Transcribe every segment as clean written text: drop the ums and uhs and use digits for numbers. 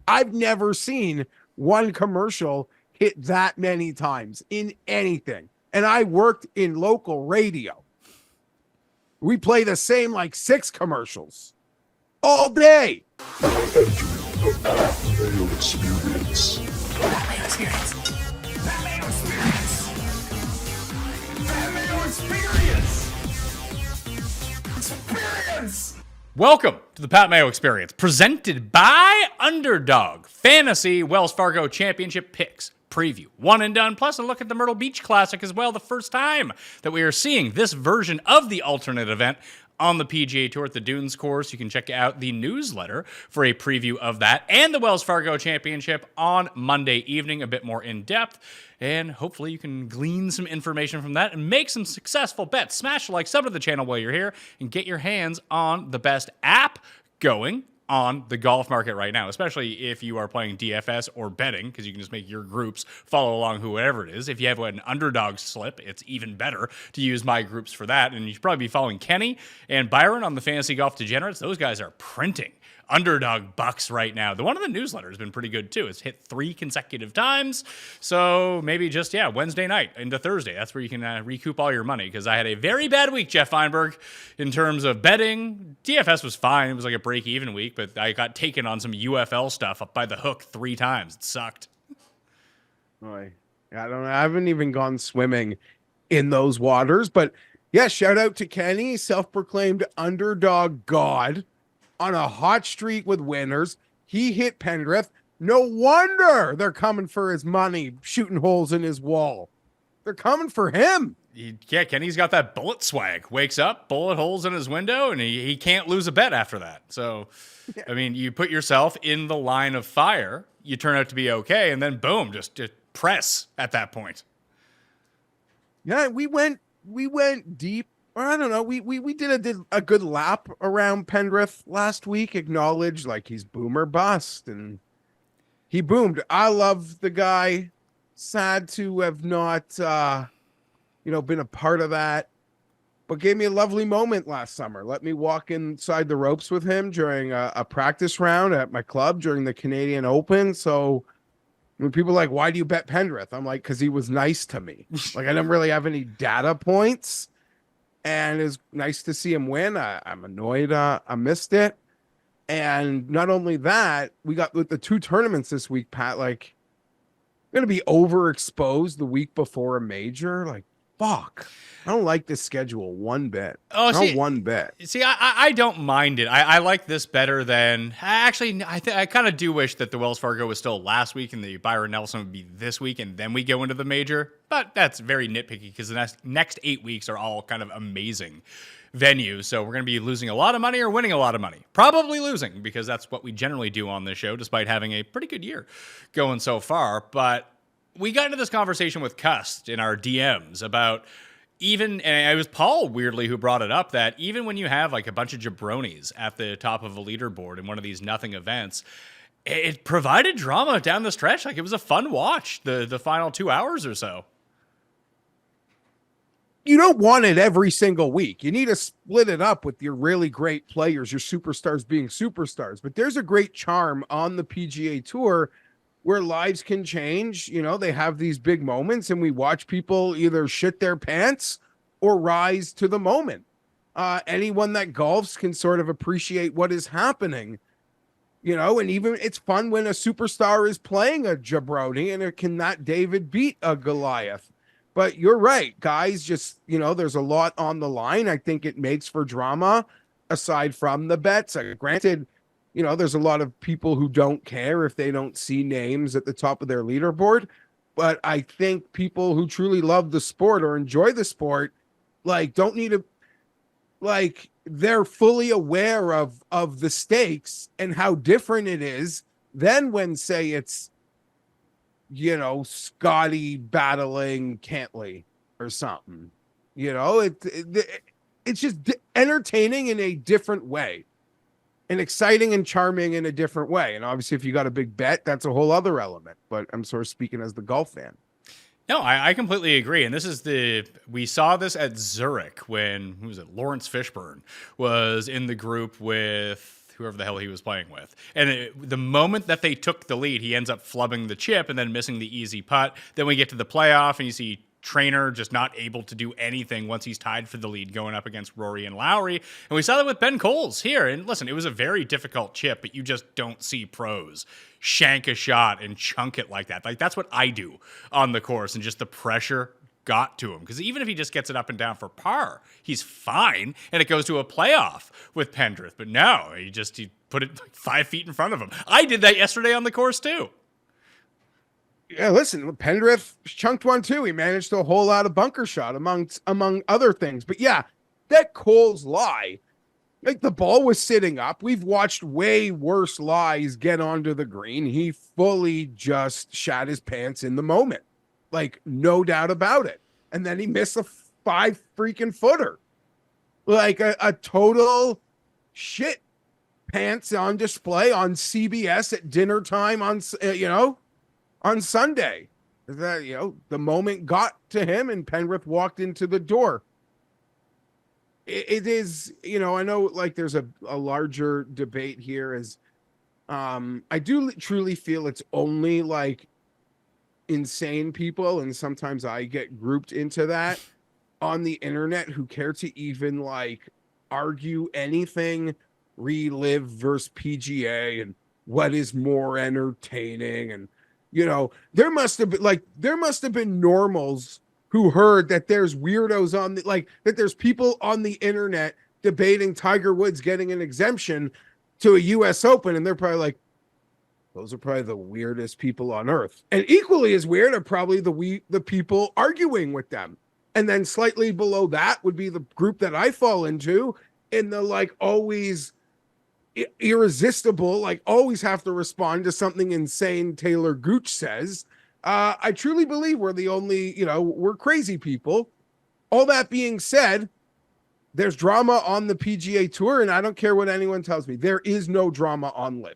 I've never seen one commercial hit that many times in anything. And I worked in local radio. We play the same like 6 commercials all day. Mayo experience. Mayo experience. Mayo experience. Mayo experience. Experience. Welcome to the Pat Mayo Experience, presented by Underdog. Fantasy Wells Fargo Championship picks, preview, one and done, plus a look at the Myrtle Beach Classic as well, the first time that we are seeing this version of the alternate event on the PGA Tour at the Dunes course. You can check out the newsletter for a preview of that and the Wells Fargo Championship on Monday evening, a bit more in depth. And hopefully you can glean some information from that and make some successful bets. Smash the like, sub to the channel while you're here, and get your hands on the best app going on the golf market right now, especially if you are playing DFS or betting, because you can just make your groups follow along whoever it is. If you have an Underdog slip, it's even better to use my groups for that. And you should probably be following Kenny and Byron on the Fantasy Golf Degenerates. Those guys are printing Underdog bucks right now. The one in the newsletter has been pretty good too. It's hit 3 consecutive times. So maybe just, Wednesday night into Thursday. That's where you can recoup all your money, because I had a very bad week, Geoff Fienberg, in terms of betting. DFS was fine. It was like a break-even week, but I got taken on some UFL stuff up by the hook 3 times. It sucked. I don't know. I haven't even gone swimming in those waters, but yeah, shout out to Kenny, self-proclaimed underdog god, on a hot streak with winners. He hit Pendrith. No wonder they're coming for his money, shooting holes in his wall. They're coming for him. Kenny's got that bullet swag. Wakes up, bullet holes in his window, and he can't lose a bet after that. So, yeah. I mean, you put yourself in the line of fire, you turn out to be okay, and then boom, just press at that point. Yeah, we went deep. Or I don't know. We did a good lap around Pendrith last week. Acknowledged like he's boom or bust, and he boomed. I love the guy. Sad to have not, been a part of that, but gave me a lovely moment last summer. Let me walk inside the ropes with him during a practice round at my club during the Canadian Open. So when people are like, "Why do you bet Pendrith?" I'm like, "Because he was nice to me." Like I didn't really have any data points. And it's nice to see him win. I'm annoyed I missed it. And not only that, we got with the 2 tournaments this week, Pat, like, going to be overexposed the week before a major. Like, fuck. I don't like this schedule one bit. Oh, see, not one bit. See, I don't mind it. I like this better than... Actually, I kind of do wish that the Wells Fargo was still last week and the Byron Nelson would be this week and then we go into the major. But that's very nitpicky because the next 8 weeks are all kind of amazing venues. So we're going to be losing a lot of money or winning a lot of money. Probably losing, because that's what we generally do on this show, despite having a pretty good year going so far. But we got into this conversation with Cust in our DMs about... and it was Paul, weirdly, who brought it up, that even when you have like a bunch of jabronis at the top of a leaderboard in one of these nothing events, it provided drama down the stretch. Like, it was a fun watch, the final 2 hours or so. You don't want it every single week. You need to split it up with your really great players, your superstars being superstars. But there's a great charm on the PGA Tour where lives can change. They have these big moments and we watch people either shit their pants or rise to the moment. Anyone that golfs can sort of appreciate what is happening, and even it's fun when a superstar is playing a jabroni and can that David beat a Goliath. But you're right, guys, just, there's a lot on the line. I think it makes for drama aside from the bets. Granted, there's a lot of people who don't care if they don't see names at the top of their leaderboard. But I think people who truly love the sport or enjoy the sport, like, don't need to, like, they're fully aware of the stakes and how different it is than when, say, it's, Scotty battling Cantley or something. It's just entertaining in a different way. And exciting and charming in a different way. And obviously, if you got a big bet, that's a whole other element. But I'm sort of speaking as the golf fan. No, I completely agree. And we saw this at Zurich when, Lawrence Fishburne was in the group with, whoever the hell he was playing with. And the moment that they took the lead, he ends up flubbing the chip and then missing the easy putt. Then we get to the playoff and you see Trainer just not able to do anything once he's tied for the lead going up against Rory and Lowry. And we saw that with Ben Coles here. And listen, it was a very difficult chip, but you just don't see pros shank a shot and chunk it like that. Like, that's what I do on the course, and just the pressure got to him. Because even if he just gets it up and down for par, he's fine, and it goes to a playoff with Pendrith. But no, he put it like 5 feet in front of him. I did that yesterday on the course too. Yeah, listen, Pendrith chunked one too. He managed a whole lot of bunker shot among other things. But yeah, that Cole's lie, like, the ball was sitting up. We've watched way worse lies get onto the green. He fully just shat his pants in the moment. Like, no doubt about it. And then he missed a 5 freaking footer. Like a total shit pants on display on CBS at dinner time on Sunday. That, the moment got to him and Pendrith walked into the door. It is, I know, like, there's a larger debate here as I do truly feel it's only like insane people, and sometimes I get grouped into that, on the internet who care to even like argue anything relive versus PGA and what is more entertaining. And there must have been normals who heard that there's weirdos that there's people on the internet debating Tiger Woods getting an exemption to a US Open, and they're probably like, those are probably the weirdest people on earth. And equally as weird are probably the people arguing with them. And then slightly below that would be the group that I fall into, in the like always irresistible, like always have to respond to something insane Taylor Gooch says. I truly believe we're the only, we're crazy people. All that being said, there's drama on the PGA Tour, and I don't care what anyone tells me. There is no drama on LIV.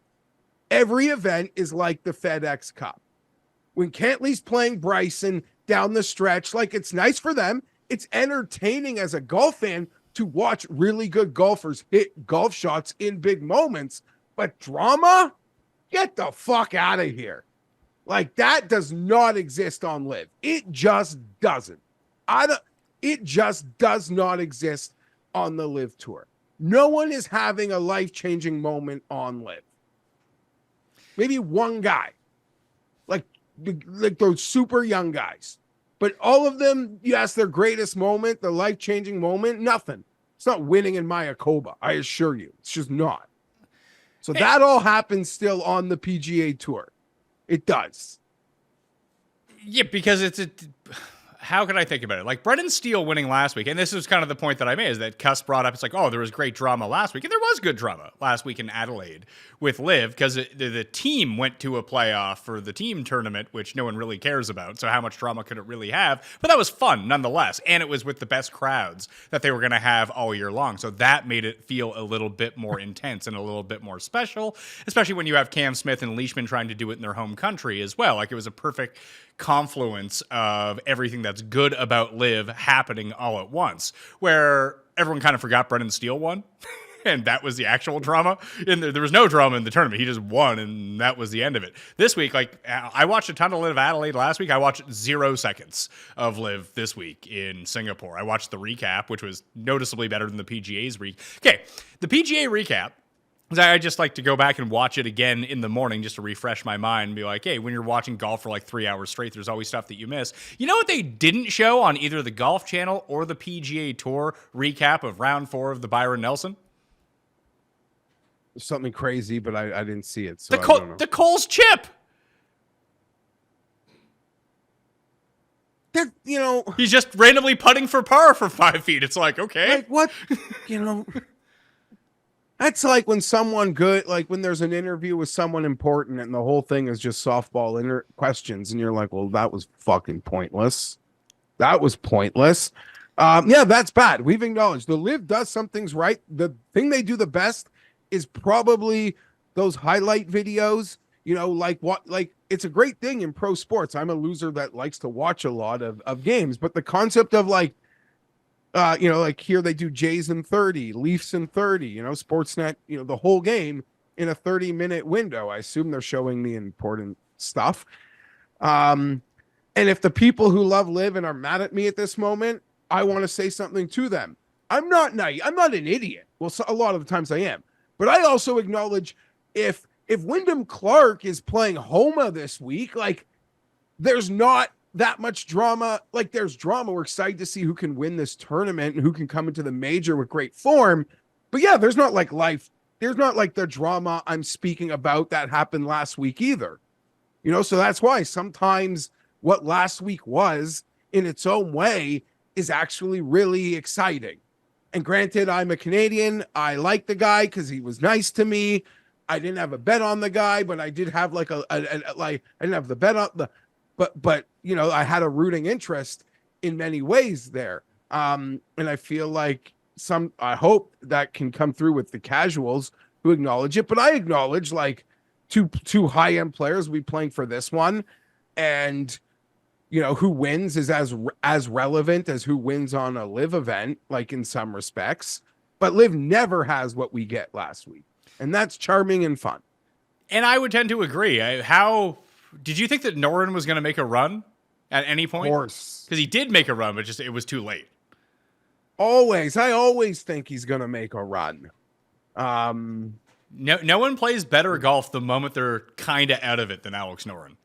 Every event is like the FedEx Cup. When Cantley's playing Bryson down the stretch, like, it's nice for them. It's entertaining as a golf fan to watch really good golfers hit golf shots in big moments. But drama? Get the fuck out of here. Like, that does not exist on LIV. It just doesn't. It just does not exist on the LIV Tour. No one is having a life-changing moment on LIV. Maybe one guy, like those super young guys. But all of them, yes, their greatest moment, the life-changing moment, nothing. It's not winning in Mayakoba, I assure you. It's just not. So that all happens still on the PGA Tour. It does. Yeah, because how can I think about it? Like, Brendan Steele winning last week, and this is kind of the point that I made, is that Cuss brought up, it's like, oh, there was great drama last week. And there was good drama last week in Adelaide with LIV, because the team went to a playoff for the team tournament, which no one really cares about. So how much drama could it really have? But that was fun nonetheless. And it was with the best crowds that they were going to have all year long. So that made it feel a little bit more intense and a little bit more special, especially when you have Cam Smith and Leishman trying to do it in their home country as well. Like, it was a perfect confluence of everything that's good about LIV happening all at once, where everyone kind of forgot Brendan Steele won. And that was the actual drama. And there was no drama in the tournament. He just won, and that was the end of it. This week, like, I watched a ton of LIV Adelaide last week. I watched 0 seconds of LIV this week in Singapore. I watched the recap, which was noticeably better than the PGA's recap. Okay, the PGA recap, I just like to go back and watch it again in the morning just to refresh my mind and be like, hey, when you're watching golf for like 3 hours straight, there's always stuff that you miss. You know what they didn't show on either the Golf Channel or the PGA Tour recap of round 4 of the Byron Nelson? Something crazy, but I didn't see it. So I don't know. The Coles chip. That, he's just randomly putting for par for 5 feet. It's like, okay. Like, what? That's like when someone good, like when there's an interview with someone important and the whole thing is just softball questions. And you're like, well, that was fucking pointless. That was pointless. Yeah, that's bad. We've acknowledged the LIV does some things right. The thing they do the best is probably those highlight videos, like it's a great thing in pro sports. I'm a loser that likes to watch a lot of games, but the concept of like Like here they do Jays in 30, Leafs in 30, Sportsnet, the whole game in a 30-minute window. I assume they're showing the important stuff. And if the people who love LIV and are mad at me at this moment, I want to say something to them. I'm not naive. I'm not an idiot. Well, a lot of the times I am. But I also acknowledge if Wyndham Clark is playing Homa this week, like there's not that much drama. Like there's drama. We're excited to see who can win this tournament and who can come into the major with great form. But yeah, there's not like the drama I'm speaking about that happened last week either. So that's why sometimes what last week was in its own way is actually really exciting. And granted, I'm a Canadian. I like the guy because he was nice to me. I didn't have a bet on the guy, but I did have I didn't have the bet on the, but I had a rooting interest in many ways there. And I feel like I hope that can come through with the casuals who acknowledge it. But I acknowledge like two high-end players will be playing for this one, and who wins is as relevant as who wins on a LIV event, like in some respects. But LIV never has what we get last week, and that's charming and fun. And I would tend to agree. How did you think that Noren was going to make a run at any point? Of course, because he did make a run, but it was too late. I always think he's going to make a run. No one plays better golf the moment they're kind of out of it than Alex Noren.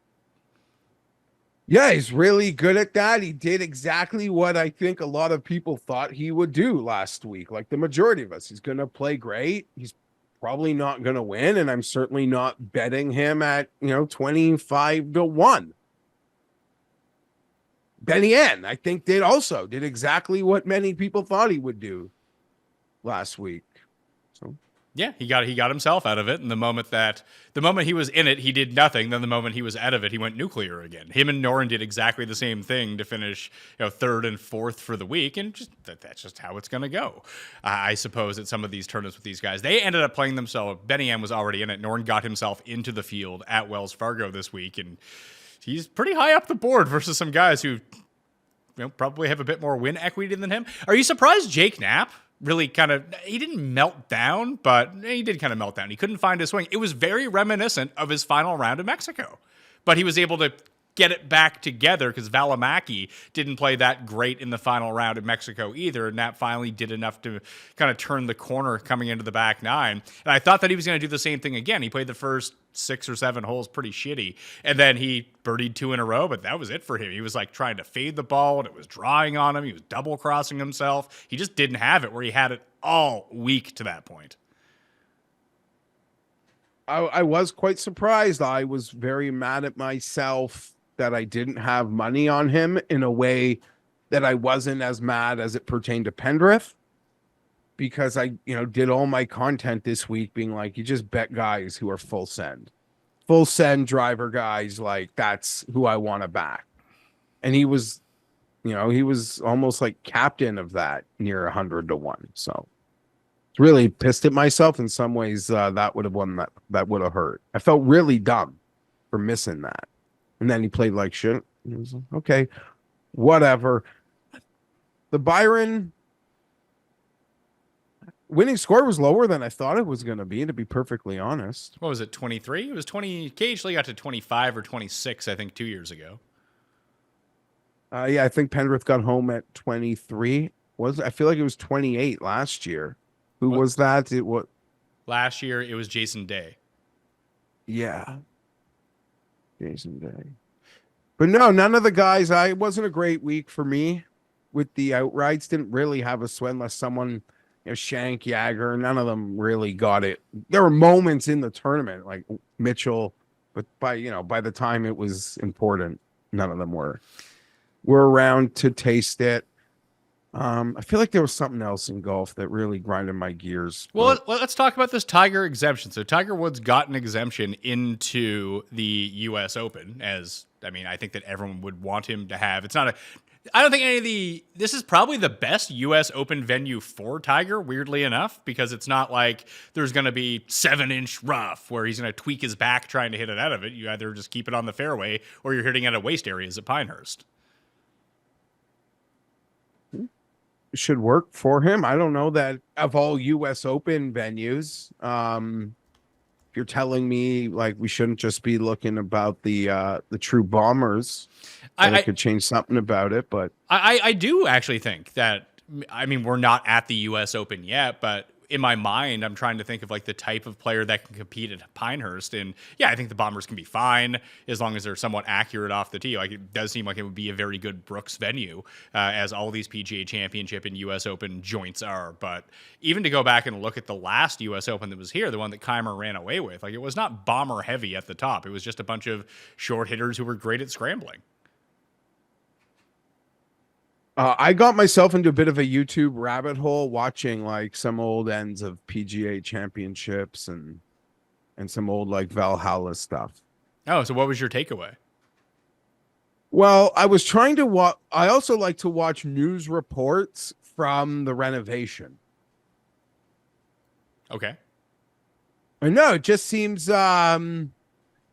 Yeah, he's really good at that. He did exactly what I think a lot of people thought he would do last week, like the majority of us. He's going to play great. He's probably not going to win, and I'm certainly not betting him at 25-1. Benny N, I think, did exactly what many people thought he would do last week. So yeah, he got himself out of it. And the moment he was in it, he did nothing. Then the moment he was out of it, he went nuclear again. Him and Noren did exactly the same thing to finish, third and fourth for the week, and that's just how it's going to go. I suppose at some of these tournaments with these guys, they ended up playing themselves. Benny M was already in it. Noren got himself into the field at Wells Fargo this week, and he's pretty high up the board versus some guys who probably have a bit more win equity than him. Are you surprised Jake Knapp really he didn't melt down, but he did kind of melt down. He couldn't find his swing. It was very reminiscent of his final round in Mexico, but he was able to get it back together because Valimaki didn't play that great in the final round in Mexico either. And Knapp finally did enough to kind of turn the corner coming into the back nine. And I thought that he was going to do the same thing again. He played the first 6 or 7 holes pretty shitty, and then he birdied 2 in a row, but that was it for him. He was like trying to fade the ball, and it was drawing on him. He was double crossing himself. He just didn't have it where he had it all week to that point. I was quite surprised. I was very mad at myself that I didn't have money on him in a way that I wasn't as mad as it pertained to Pendrith, because I, did all my content this week being like, you just bet guys who are full send driver guys. Like that's who I want to back. And he was almost like captain of that near 100-1. So it's really pissed at myself in some ways. That would have won that would have hurt. I felt really dumb for missing that. And then he played like shit. He was like, okay, whatever. The Byron winning score was lower than I thought it was going to be perfectly honest. What was it, 23? It was 20. Occasionally got to 25 or 26, I think, 2 years ago. Yeah, I think Pendrith got home at 23. I feel like it was 28 last year. Who was that? Last year, it was Jason Day. Yeah. Jason Day. But no, none of the guys, it wasn't a great week for me with the outrights. Didn't really have a sweat unless someone, Shank, Jagger, none of them really got it. There were moments in the tournament like Mitchell, but by the time it was important, none of them were around to taste it. I feel like there was something else in golf that really grinded my gears. Well, let's talk about this Tiger exemption. So Tiger Woods got an exemption into the U.S. Open, I think that everyone would want him to have. I don't think this is probably the best U.S. Open venue for Tiger, weirdly enough, because it's not like there's going to be 7-inch rough where he's going to tweak his back trying to hit it out of it. You either just keep it on the fairway or you're hitting at a waste areas at Pinehurst. should work for him. I don't know that of all US Open venues. If you're telling me like we shouldn't just be looking about the true bombers, I could change something about it, but I do actually think that, I mean, we're not at the US Open yet, but in my mind, I'm trying to think of like the type of player that can compete at Pinehurst. And yeah, I think the Bombers can be fine as long as they're somewhat accurate off the tee. Like, it does seem like it would be a very good Brooks venue, as all these PGA Championship and US Open joints are. But even to go back and look at the last US Open that was here, the one that Keimer ran away with, like, it was not bomber heavy at the top. It was just a bunch of short hitters who were great at scrambling. I got myself into a bit of a YouTube rabbit hole watching like some old ends of PGA championships and some old like Valhalla stuff. Oh, so what was your takeaway? Well, I was trying to watch. I also like to watch news reports from the renovation. Okay. I know it just seems. I don't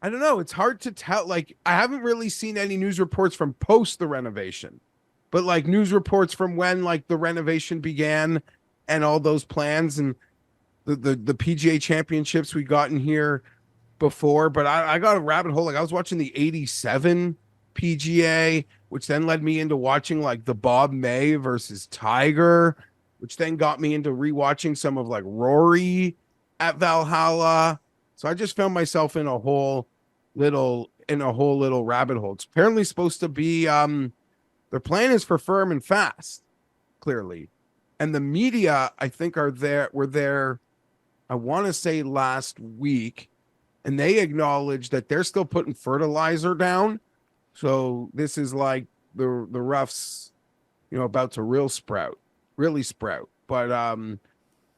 know. It's hard to tell. Like, I haven't really seen any news reports from post the renovation. But like news reports from when like the renovation began and all those plans and the PGA championships we got in here before. But I got a rabbit hole. Like, I was watching the 87 PGA, which then led me into watching like the Bob May versus Tiger, which then got me into rewatching some of like Rory at Valhalla. So I just found myself in a whole little rabbit hole. It's apparently supposed to be their plan is for firm and fast, clearly. And the media, I think, were there, I want to say last week, and they acknowledged that they're still putting fertilizer down. So this is like the roughs, about to really sprout. But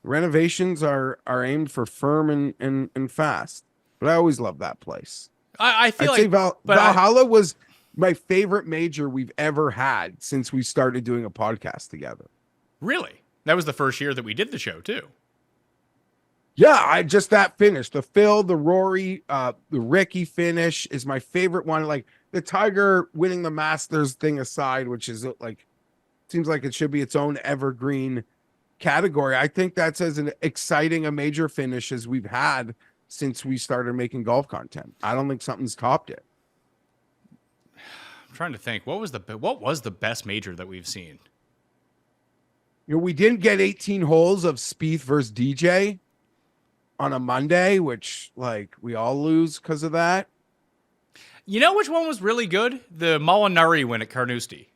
renovations are aimed for firm and fast. But I always love that place. I feel I'd say like Valhalla was my favorite major we've ever had since we started doing a podcast together. Really? That was the first year that we did the show too. Yeah, that finish, the Phil, the Rory, the Ricky finish is my favorite one. Like the Tiger winning the Masters thing aside, which is like, seems like it should be its own evergreen category. I think that's as an exciting a major finish as we've had since we started making golf content. I don't think something's topped it. I'm trying to think, what was the best major that we've seen? We didn't get 18 holes of Spieth versus DJ on a Monday, which like we all lose because of that. You know which one was really good? The Molinari win at Carnoustie.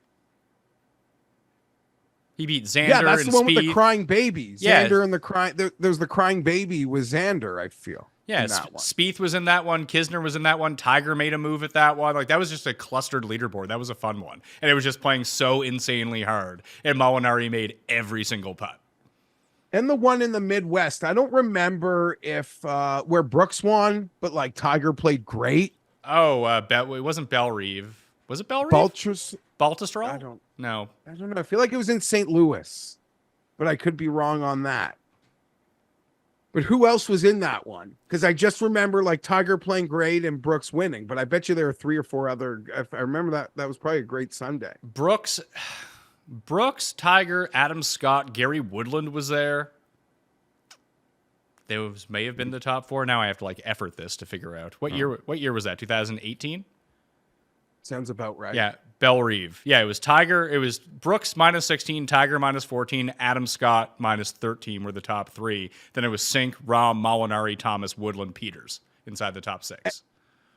He beat Xander. Yeah, that's and the one Spieth. with the crying baby. Yeah. Xander and the crying. There's the crying baby with Xander, I feel. Yeah, Spieth was in that one. Kisner was in that one. Tiger made a move at that one. Like, that was just a clustered leaderboard. That was a fun one. And it was just playing so insanely hard. And Molinari made every single putt. And the one in the Midwest, I don't remember if where Brooks won, but like Tiger played great. Oh, it wasn't Bellerive. Was it Bellerive? Baltusrol? I don't know. I feel like it was in St. Louis, but I could be wrong on that. But who else was in that one? Because I just remember like Tiger playing great and Brooks winning. But I bet you there are 3 or 4 other. If I remember that was probably a great Sunday. Brooks, Tiger, Adam Scott, Gary Woodland was there. Those may have been the top 4. Now I have to like effort this to figure out what year was that? 2018. Sounds about right. Yeah, Bellerive. Yeah, it was Tiger. It was Brooks minus 16, Tiger minus 14, Adam Scott minus 13 were the top 3. Then it was Sink, Rahm, Molinari, Thomas, Woodland, Peters inside the top 6.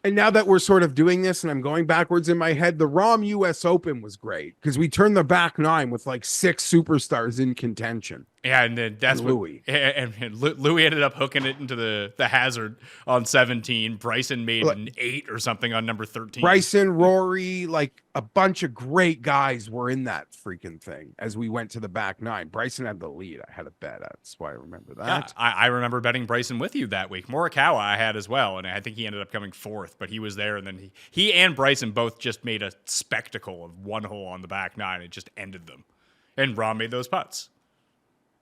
And now that we're sort of doing this and I'm going backwards in my head, the Rahm US Open was great because we turned the back 9 with like 6 superstars in contention. Yeah, and then that's Louis. And Louis ended up hooking it into the hazard on 17. Bryson made an 8 or something on number 13. Bryson, Rory, like a bunch of great guys were in that freaking thing as we went to the back 9. Bryson had the lead. I had a bet. That's why I remember that. Yeah, I remember betting Bryson with you that week. Morikawa I had as well, and I think he ended up coming 4th, but he was there, and then he and Bryson both just made a spectacle of one hole on the back 9. It just ended them. And Rahm made those putts.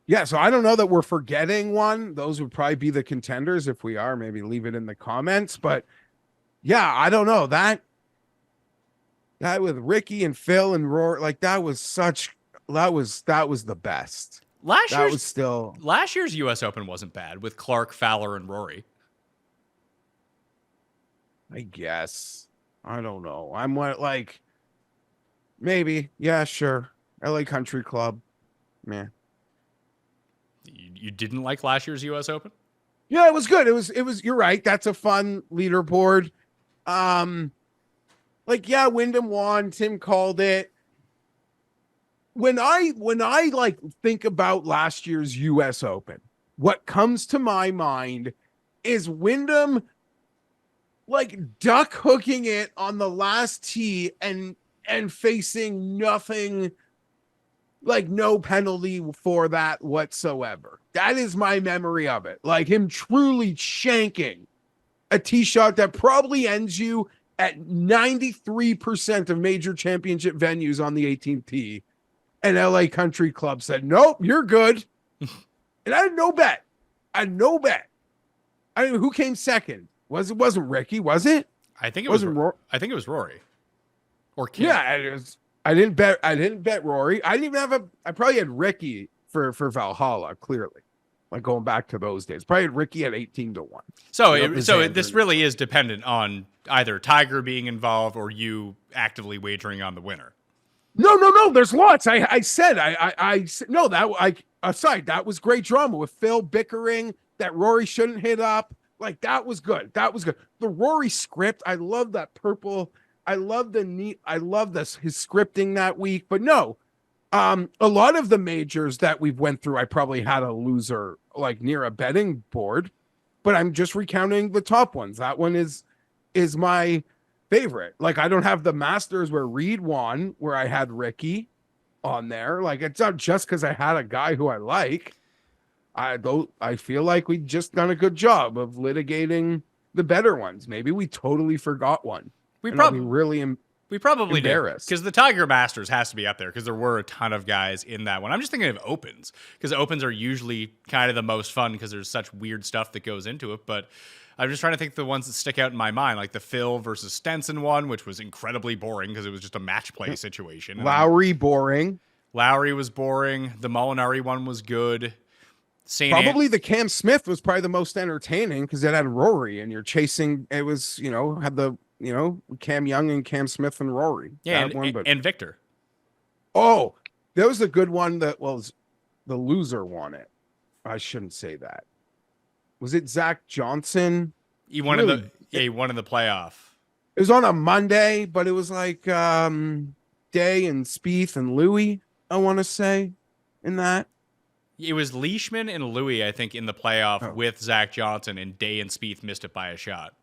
Yeah, so I don't know that we're forgetting one. Those would probably be the contenders. If we are, maybe leave it in the comments. But yeah, I don't know. That with Ricky and Phil and Rory, like that was such the best. Last year's U.S. Open wasn't bad with Clark, Fowler, and Rory. I guess. I don't know. I'm like, maybe. Yeah, sure. LA Country Club. Man. You didn't like last year's U.S. Open? Yeah, it was good. It was, you're right. That's a fun leaderboard. Wyndham won. Tim called it. When I like think about last year's US Open, what comes to my mind is Wyndham like duck hooking it on the last tee and facing nothing, like no penalty for that whatsoever. That is my memory of it. Like him truly shanking a tee shot that probably ends you at 93% of major championship venues on the 18th tee. And LA Country Club said, nope, you're good. And I had no bet. I mean, who came second? It wasn't Ricky, was it? I think it was Rory. Or Kim. Yeah, it was. I didn't bet Rory. I probably had Ricky for Valhalla, clearly. Like going back to those days. Probably had Ricky at 18-1. This really is dependent on either Tiger being involved or you actively wagering on the winner. No. There's lots. I said aside, that was great drama with Phil bickering that Rory shouldn't hit up. Like that was good. The Rory script. I love that purple. I love his scripting that week. But no, a lot of the majors that we've went through, I probably had a loser like near a betting board, but I'm just recounting the top ones. That one is my favorite. Like I don't have the Masters where Reed won, where I had Ricky on there. Like it's not just because I had a guy who I like. I feel like we just done a good job of litigating the better ones. Maybe we totally forgot one. We probably did, because the Tiger Masters has to be up there because there were a ton of guys in that one. I'm just thinking of Opens because Opens are usually kind of the most fun because there's such weird stuff that goes into it. But I'm just trying to think of the ones that stick out in my mind, like the Phil versus Stenson one, which was incredibly boring because it was just a match play situation. Lowry boring. Lowry was boring. The Molinari one was good. The Cam Smith was probably the most entertaining because it had Rory and you're chasing. It was, had the, Cam Young and Cam Smith and Rory. Yeah, and Victor. Oh, that was a good one that was the loser won it. I shouldn't say that. Was it Zach Johnson? He won in the playoff. It was on a Monday, but it was like Day and Spieth and Louis, I want to say, in that. It was Leishman and Louis, I think, in the playoff with Zach Johnson, and Day and Spieth missed it by a shot.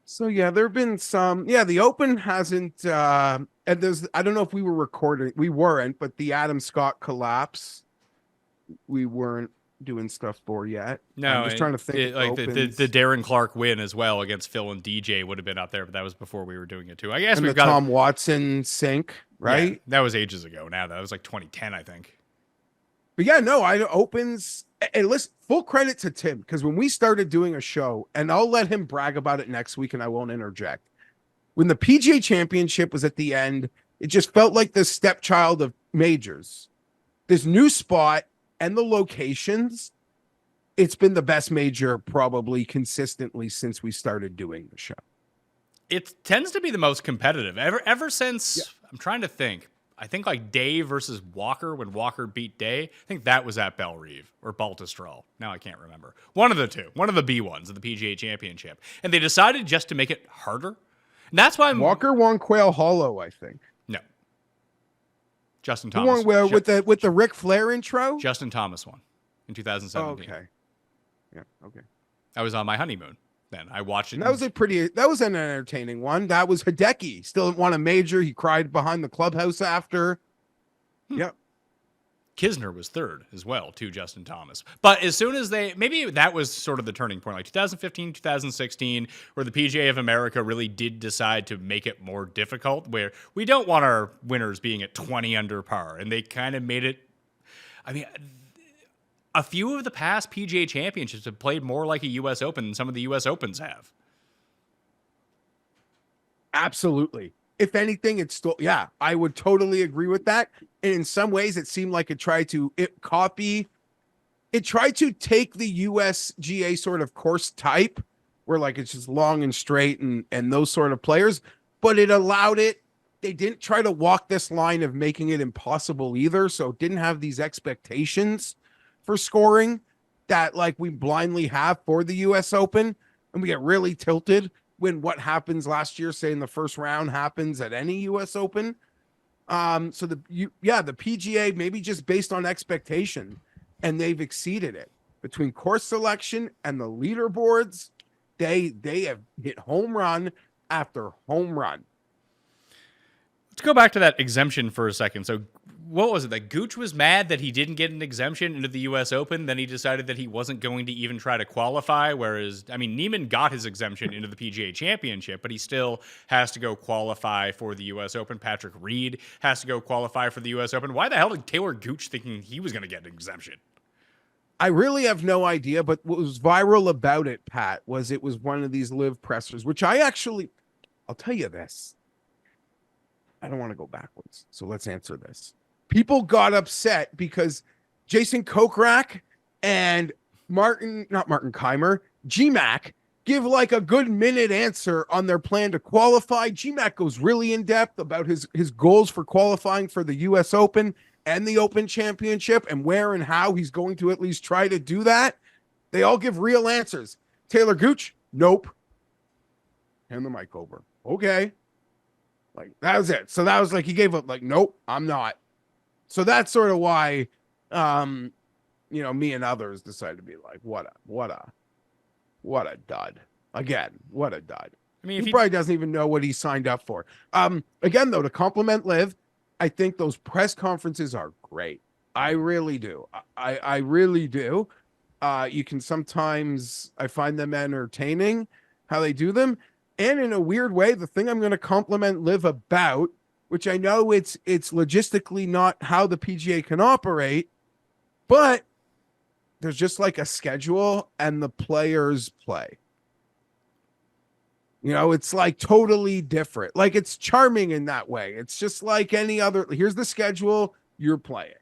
So yeah, there have been some. Yeah, the Open hasn't. And there's. I don't know if we were recording. We weren't, but the Adam Scott collapse, we weren't doing stuff for yet. No, I'm just trying to think. The Darren Clark win as well against Phil and DJ would have been up there, but that was before we were doing it too. I guess we've got Tom Watson sink, right? Yeah, that was ages ago. Now that was like 2010, I think. But yeah, no, Opens. And listen, full credit to Tim, because when we started doing a show, and I'll let him brag about it next week and I won't interject. When the PGA Championship was at the end, it just felt like the stepchild of majors. This new spot and the locations, it's been the best major probably consistently since we started doing the show. It tends to be the most competitive ever since. Yeah. I'm trying to think. I think like Day versus Walker when Walker beat Day. I think that was at Bellerive or Baltusrol. Now I can't remember. One of the two. One of the B ones of the PGA Championship. And they decided just to make it harder. And that's why Walker won Quail Hollow, I think. No. Justin Thomas. Won with the Ric Flair intro? Justin Thomas won in 2017. Okay. Yeah, okay. I was on my honeymoon. Then I watched it. That was an entertaining one. That was Hideki. Still didn't want a major. He cried behind the clubhouse after. Yep. Kisner was third as well to Justin Thomas. But as soon as maybe that was sort of the turning point, like 2015, 2016, where the PGA of America really did decide to make it more difficult, where we don't want our winners being at 20 under par. And they kind of made it, I mean, a few of the past PGA championships have played more like a U.S. Open than some of the U.S. Opens have. Absolutely. if anything, it's still, yeah, I would totally agree with that. And in some ways, it seemed like it tried to take the USGA sort of course type, where like it's just long and straight and those sort of players, but it allowed it. They didn't try to walk this line of making it impossible either. So it didn't have these expectations for scoring that like we blindly have for the US Open. And we get really tilted when what happens last year, say in the first round, happens at any US Open. So the PGA, maybe just based on expectation, and they've exceeded it between course selection and the leaderboards. They have hit home run after home run. Let's go back to that exemption for a second. So what was it? That Gooch was mad that he didn't get an exemption into the U.S. Open. Then he decided that he wasn't going to even try to qualify. Whereas, I mean, Neiman got his exemption into the PGA Championship, but he still has to go qualify for the U.S. Open. Patrick Reed has to go qualify for the U.S. Open. Why the hell did Taylor Gooch thinking he was going to get an exemption? I really have no idea, but what was viral about it, Pat, was it was one of these live pressers, which I'll tell you this. I don't want to go backwards, so let's answer this. People got upset because Jason Kokrak and GMAC give like a good minute answer on their plan to qualify. GMAC goes really in depth about his goals for qualifying for the US Open and the Open Championship and where and how he's going to at least try to do that. They all give real answers. Taylor Gooch, nope. Hand the mic over. Okay. Like, that was it. So that was like, he gave up like, nope, I'm not. So that's sort of why, me and others decided to be like, what a dud. Again, what a dud. I mean, he probably doesn't even know what he signed up for. Again, though, to compliment Liv, I think those press conferences are great. I really do. I really do. You can sometimes, I find them entertaining how they do them. And in a weird way, the thing I'm going to compliment Liv about, which I know it's logistically not how the PGA can operate, but there's just like a schedule and the players play. It's like totally different. Like, it's charming in that way. It's just like any other, here's the schedule, you're playing.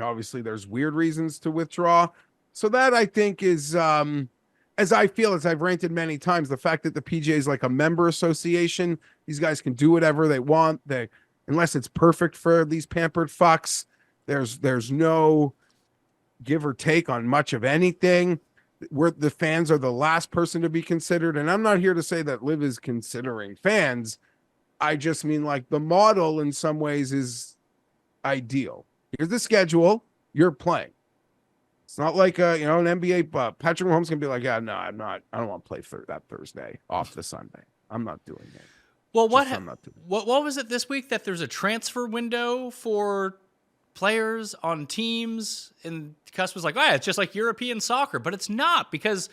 Obviously there's weird reasons to withdraw. So that, I think, is, as I've ranted many times, the fact that the PGA is like a member association, these guys can do whatever they want. Unless it's perfect for these pampered fucks, there's no give or take on much of anything. The fans are the last person to be considered. And I'm not here to say that Liv is considering fans. I just mean, like, the model in some ways is ideal. Here's the schedule. You're playing. It's not like an NBA. Patrick Mahomes can be like, yeah, no, I'm not. I don't want to play that Thursday off the Sunday. I'm not doing it. Well, what was it this week that there's a transfer window for players on teams, and Cuss was like, oh, yeah, it's just like European soccer, but it's not, because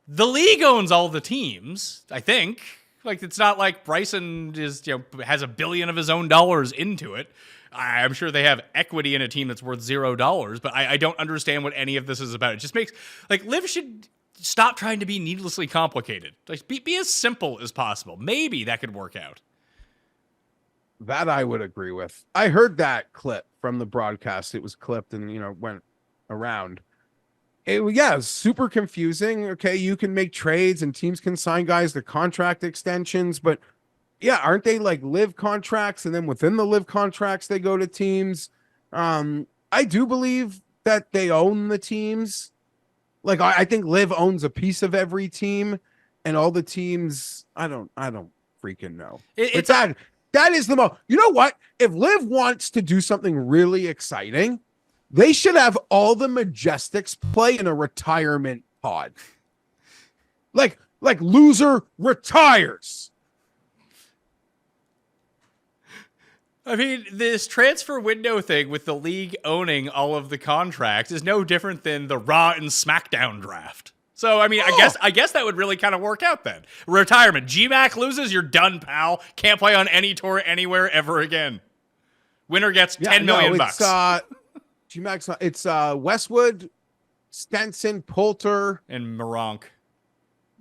the league owns all the teams, I think. Like, it's not like Bryson has $1 billion of his own dollars into it. I'm sure they have equity in a team that's worth $0, but I don't understand what any of this is about. It just makes, like, Liv should stop trying to be needlessly complicated. Like, be as simple as possible. Maybe that could work out. That I would agree with. I heard that clip from the broadcast. It was clipped and, went around. It was super confusing. Okay, you can make trades and teams can sign guys to contract extensions, but yeah, aren't they like live contracts? And then within the live contracts, they go to teams. I do believe that they own the teams. Like, I think Liv owns a piece of every team, and all the teams, I don't freaking know. That is the most, you know what? If Liv wants to do something really exciting, they should have all the Majestics play in a retirement pod. Like loser retires. I mean, this transfer window thing with the league owning all of the contracts is no different than the Raw and SmackDown draft. So, I mean, I guess that would really kind of work out then. Retirement. GMAC loses, you're done, pal. Can't play on any tour anywhere ever again. Winner gets $10 million bucks. GMAC's, it's, it's, uh, GMAC's, not, it's, uh, it's, uh, Westwood, Stenson, Poulter, And Moronk. and Moronk. And Moronk. And Moronk. And Moronk.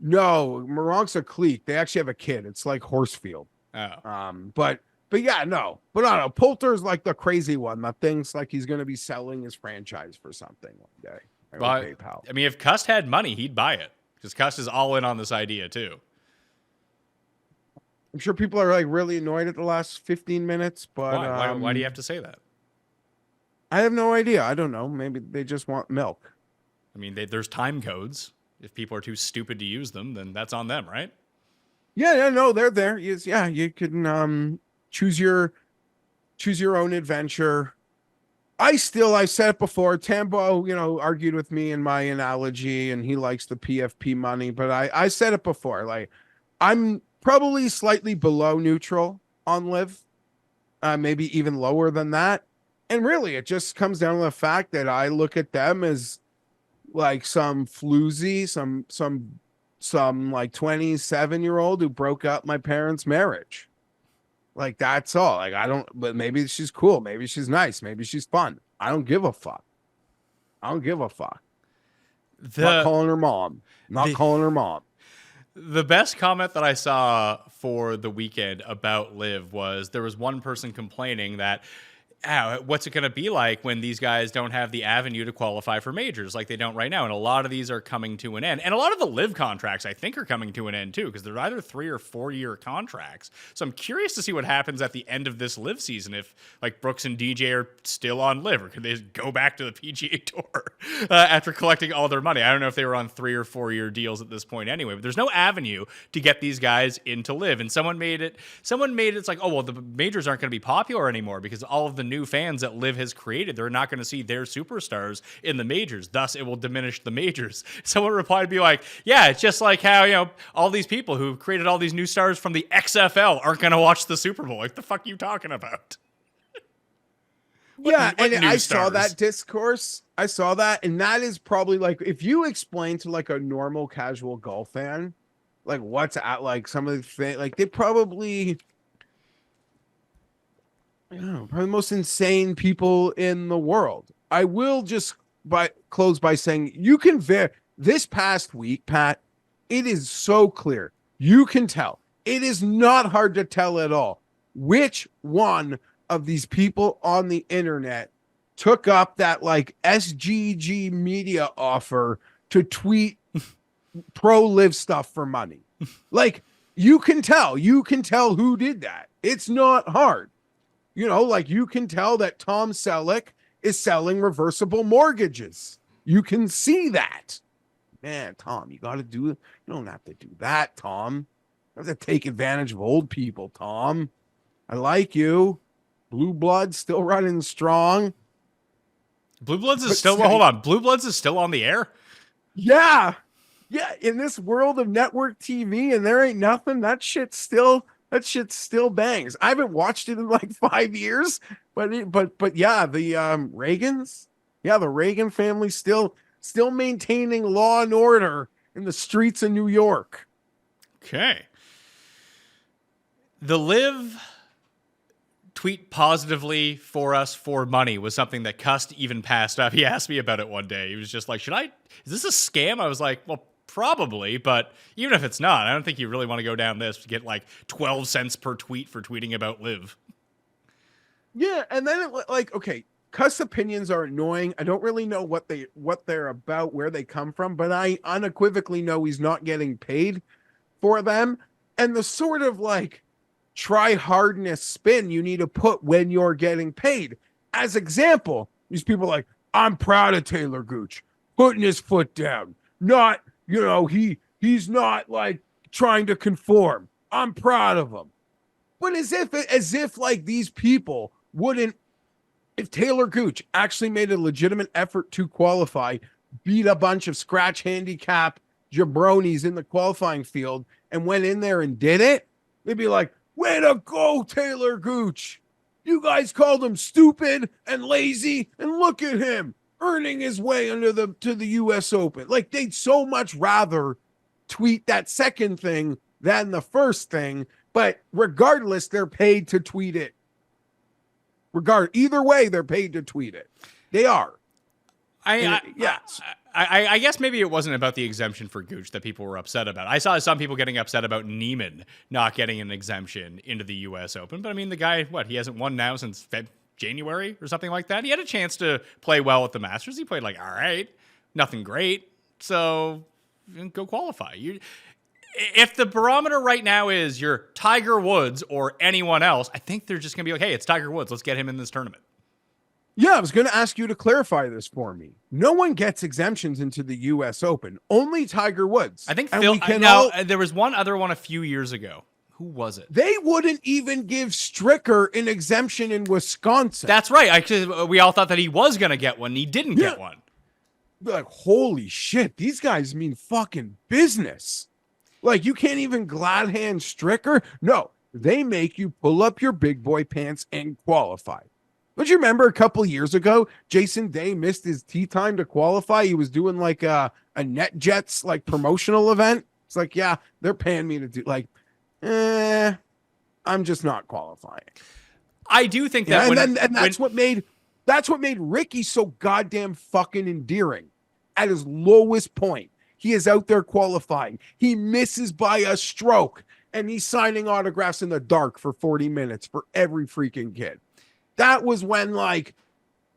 No, Moron's a clique. They actually have a kid. It's like Horsefield. Oh. But yeah, no. But I don't know. Poulter's like the crazy one that thinks like he's going to be selling his franchise for something one day. Well, PayPal. I mean, if Cust had money, he'd buy it because Cust is all in on this idea too. I'm sure people are like really annoyed at the last 15 minutes, but Why do you have to say that? I have no idea. I don't know. Maybe they just want milk. I mean, there's time codes. If people are too stupid to use them, then that's on them, right? Yeah, no, they're there. Yeah, you can choose your own adventure. I've said it before. Tambo, argued with me in my analogy, and he likes the PFP money. But I said it before. Like, I'm probably slightly below neutral on LIV, maybe even lower than that. And really, it just comes down to the fact that I look at them as like some floozy, some like 27-year-old who broke up my parents' marriage. Like, that's all. Like, but maybe she's cool. Maybe she's nice. Maybe she's fun. I don't give a fuck. Not calling her mom. Calling her mom. The best comment that I saw for the weekend about LIV was there was one person complaining that, what's it going to be like when these guys don't have the avenue to qualify for majors like they don't right now? And a lot of these are coming to an end. And a lot of the LIV contracts, I think, are coming to an end, too, because they're either 3 or 4 year contracts. So I'm curious to see what happens at the end of this LIV season if, like, Brooks and DJ are still on LIV, or could they just go back to the PGA Tour after collecting all their money? I don't know if they were on 3 or 4 year deals at this point anyway, but there's no avenue to get these guys into LIV. And someone made it's like, oh, well, the majors aren't going to be popular anymore because all of the new fans that LIV has created, they're not going to see their superstars in the majors. Thus, it will diminish the majors. Someone replied to be like, yeah, it's just like how, all these people who created all these new stars from the XFL aren't going to watch the Super Bowl. Like, the fuck are you talking about? What I saw that discourse. I saw that. And that is probably like, if you explain to like a normal casual golf fan, like what's at like some of the things, like they probably, probably the most insane people in the world. I will just close by saying you can this past week, Pat, it is so clear. You can tell. It is not hard to tell at all which one of these people on the internet took up that like SGG media offer to tweet pro LIV stuff for money. Like, you can tell who did that. It's not hard. Like you can tell that Tom Selleck is selling reversible mortgages. You can see that. Man, Tom, you don't have to do that, Tom. You have to take advantage of old people, Tom. I like you. Blue Blood still running strong. Blue Bloods is still, hold on. Blue Bloods is still on the air? Yeah. Yeah. In this world of network TV and there ain't nothing, that shit still bangs. I haven't watched it in like 5 years, but yeah, the Reagans, the Reagan family still maintaining law and order in the streets of New York. Okay. The LIV tweet positively for us for money was something that Cust even passed up. He asked me about it one day. He was just like, is this a scam? I was like, well, probably, but even if it's not, I don't think you really want to go down this to get like 12 cents per tweet for tweeting about LIV. Yeah, and then okay, Cust's opinions are annoying. I don't really know what they're about, where they come from, but I unequivocally know he's not getting paid for them. And the sort of like try hardness spin you need to put when you're getting paid. As example, these people are like, I'm proud of Taylor Gooch putting his foot down. Not, he's not like trying to conform. I'm proud of him. But as if like these people wouldn't, if Taylor Gooch actually made a legitimate effort to qualify, beat a bunch of scratch handicap jabronis in the qualifying field and went in there and did it, they'd be like, way to go, Taylor Gooch. You guys called him stupid and lazy, and look at him earning his way to the US Open. Like, they'd so much rather tweet that second thing than the first thing, but regardless, they're paid to tweet it. Either way, they're paid to tweet it. They are. I I guess maybe it wasn't about the exemption for Gooch that people were upset about. I saw some people getting upset about Neiman not getting an exemption into the U.S. Open. But I mean, the guy, he hasn't won now since January or something like that. He had a chance to play well at the Masters. He played all right, nothing great. So go qualify. If the barometer right now is you're Tiger Woods or anyone else, I think they're just going to be like, hey, it's Tiger Woods. Let's get him in this tournament. Yeah, I was going to ask you to clarify this for me. No one gets exemptions into the U.S. Open. Only Tiger Woods. I think Phil. There was one other one a few years ago. Who was it? They wouldn't even give Stricker an exemption in Wisconsin. That's right. We all thought that he was going to get one. He didn't get one. Like, holy shit, these guys mean fucking business. Like, you can't even glad hand Stricker. No, they make you pull up your big boy pants and qualify. Don't you remember a couple years ago, Jason Day missed his tee time to qualify? He was doing like a NetJets like promotional event. It's like, yeah, they're paying me to do I'm just not qualifying. I do think that, that's what made Ricky so goddamn fucking endearing. At his lowest point, he is out there qualifying. He misses by a stroke, and he's signing autographs in the dark for 40 minutes for every freaking kid. That was when,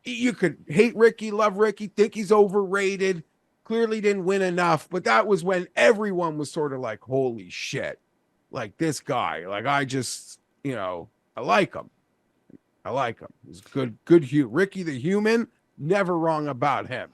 you could hate Ricky, love Ricky, think he's overrated, clearly didn't win enough, but that was when everyone was sort of like, holy shit, like this guy, I just, I like him. I like him. He's good Ricky the human, never wrong about him.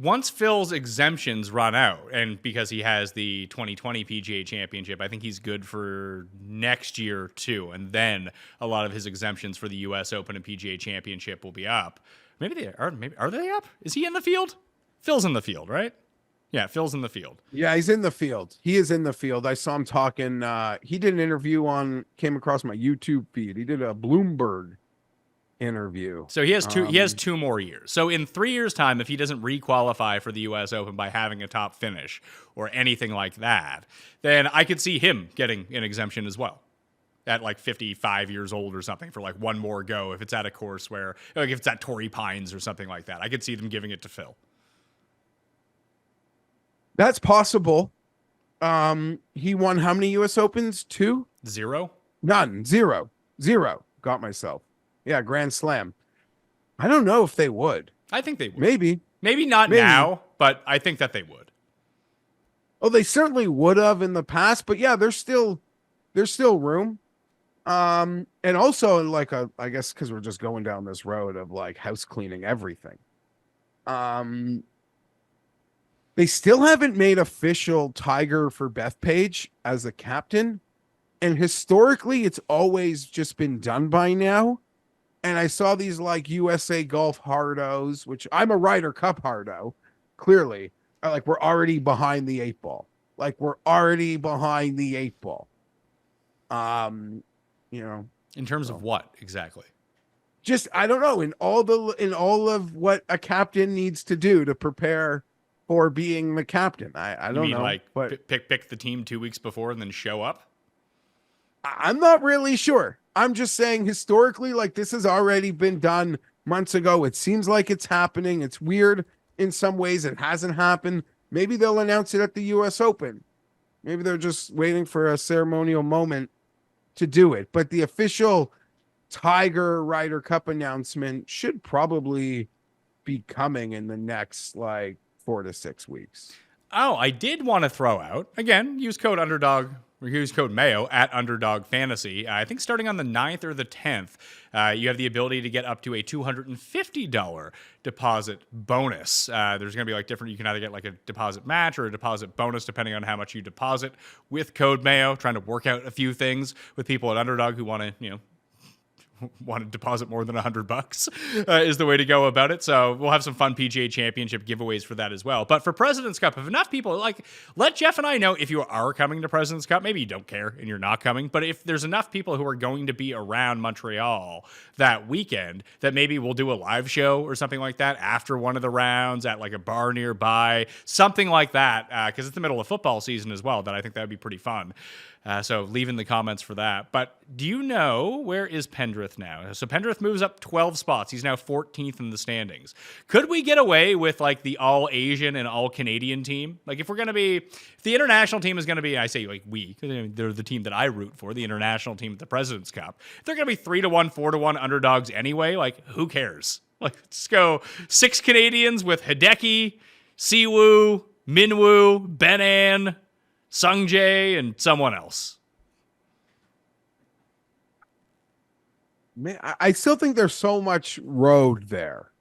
Once Phil's exemptions run out, and because he has the 2020 PGA Championship, I think he's good for next year too. And then a lot of his exemptions for the U.S. Open and PGA Championship will be up. Maybe they are. Maybe are they up? Is he in the field? Phil's in the field, right? Yeah, Phil's in the field. Yeah, he's in the field. He is in the field. I saw him talking. He did an interview came across my YouTube feed. He did a Bloomberg interview. So he has two more years. So in 3 years' time, if he doesn't re-qualify for the U.S. Open by having a top finish or anything like that, then I could see him getting an exemption as well at 55 years old or something for one more go. If it's at a course where, if it's at Torrey Pines or something like that, I could see them giving it to Phil. That's possible. He won how many U.S. Opens? 2? 0? None. 0. Got myself. Yeah, Grand Slam. I don't know if they would. I think they would. Maybe not now, but I think that they would. Oh, they certainly would have in the past, but yeah, there's still room. And also I guess because we're just going down this road of house cleaning everything. They still haven't made official Tiger for Bethpage as a captain. And historically, it's always just been done by now. And I saw these USA Golf hardos, which I'm a Ryder Cup hardo, clearly. We're already behind the 8 ball. In terms of what exactly? Just, I don't know, in all of what a captain needs to do to prepare for being the captain. I don't know. But pick the team 2 weeks before and then show up? I'm not really sure. I'm just saying historically, this has already been done months ago. It seems like it's happening. It's weird in some ways. It hasn't happened. Maybe they'll announce it at the U.S. Open. Maybe they're just waiting for a ceremonial moment to do it. But the official Tiger Ryder Cup announcement should probably be coming in the next 4 to 6 weeks. Oh, I did want to throw out, again, use code Underdog, or use code Mayo at Underdog Fantasy. I think starting on the 9th or the 10th, you have the ability to get up to a $250 deposit bonus. There's going to be different, you can either get a deposit match or a deposit bonus depending on how much you deposit with code Mayo, trying to work out a few things with people at Underdog who want to, want to deposit more than $100 is the way to go about it. So we'll have some fun PGA Championship giveaways for that as well. But for President's Cup, if enough people let Jeff and I know if you are coming to President's Cup. Maybe you don't care and you're not coming, but if there's enough people who are going to be around Montreal that weekend, that maybe we'll do a live show or something like that after one of the rounds at a bar nearby, something like that, because it's the middle of football season as well. That I think that would be pretty fun. So leave in the comments for that. But do you know, where is Pendris Penrith now. So Penrith moves up 12 spots. He's now 14th in the standings. Could we get away with like the all Asian and all Canadian team? Like if the international team is going to be, I say like we, 'cause, I mean, they're the team that I root for, the international team at the President's Cup. If they're going to be 3-1, 4-1 underdogs anyway, like who cares? Like let's go 6 Canadians with Hideki, Siwoo, Minwoo, Benan, Sungjae, and someone else. Man, I still think there's so much road there.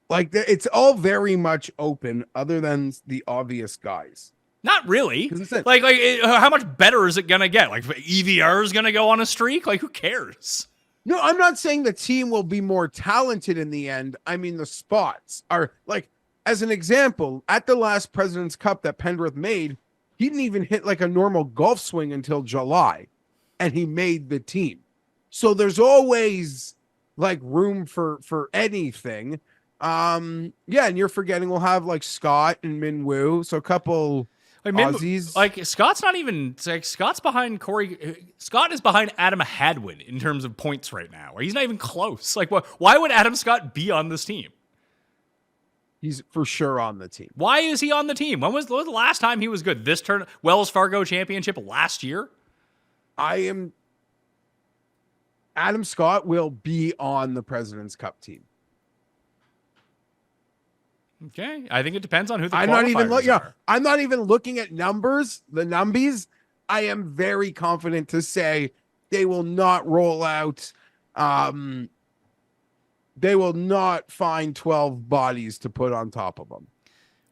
Like it's all very much open, other than the obvious guys. Not really. 'Cause it's Like, how much better is it gonna get? Like, EVR is gonna go on a streak? Like, who cares? No, I'm not saying the team will be more talented in the end. I mean, the spots are like, as an example, at the last President's Cup that Penrith made, he didn't even hit like a normal golf swing until July, and he made the team. So there's always like room for anything. Yeah, and you're forgetting we'll have like Scott and Minwoo, so a couple Aussies. Like Scott's not even like Scott's behind Corey. Scott is behind Adam Hadwin in terms of points right now. He's not even close. Like, why would Adam Scott be on this team? He's for sure on the team. Why is he on the team? When was the last time he was good? This turn, Wells Fargo Championship last year. Adam Scott will be on the President's Cup team. Okay, I think it depends on who the I'm not even are. I'm not even looking at numbers, the numbies. I am very confident to say they will not roll out. They will not find 12 bodies to put on top of them.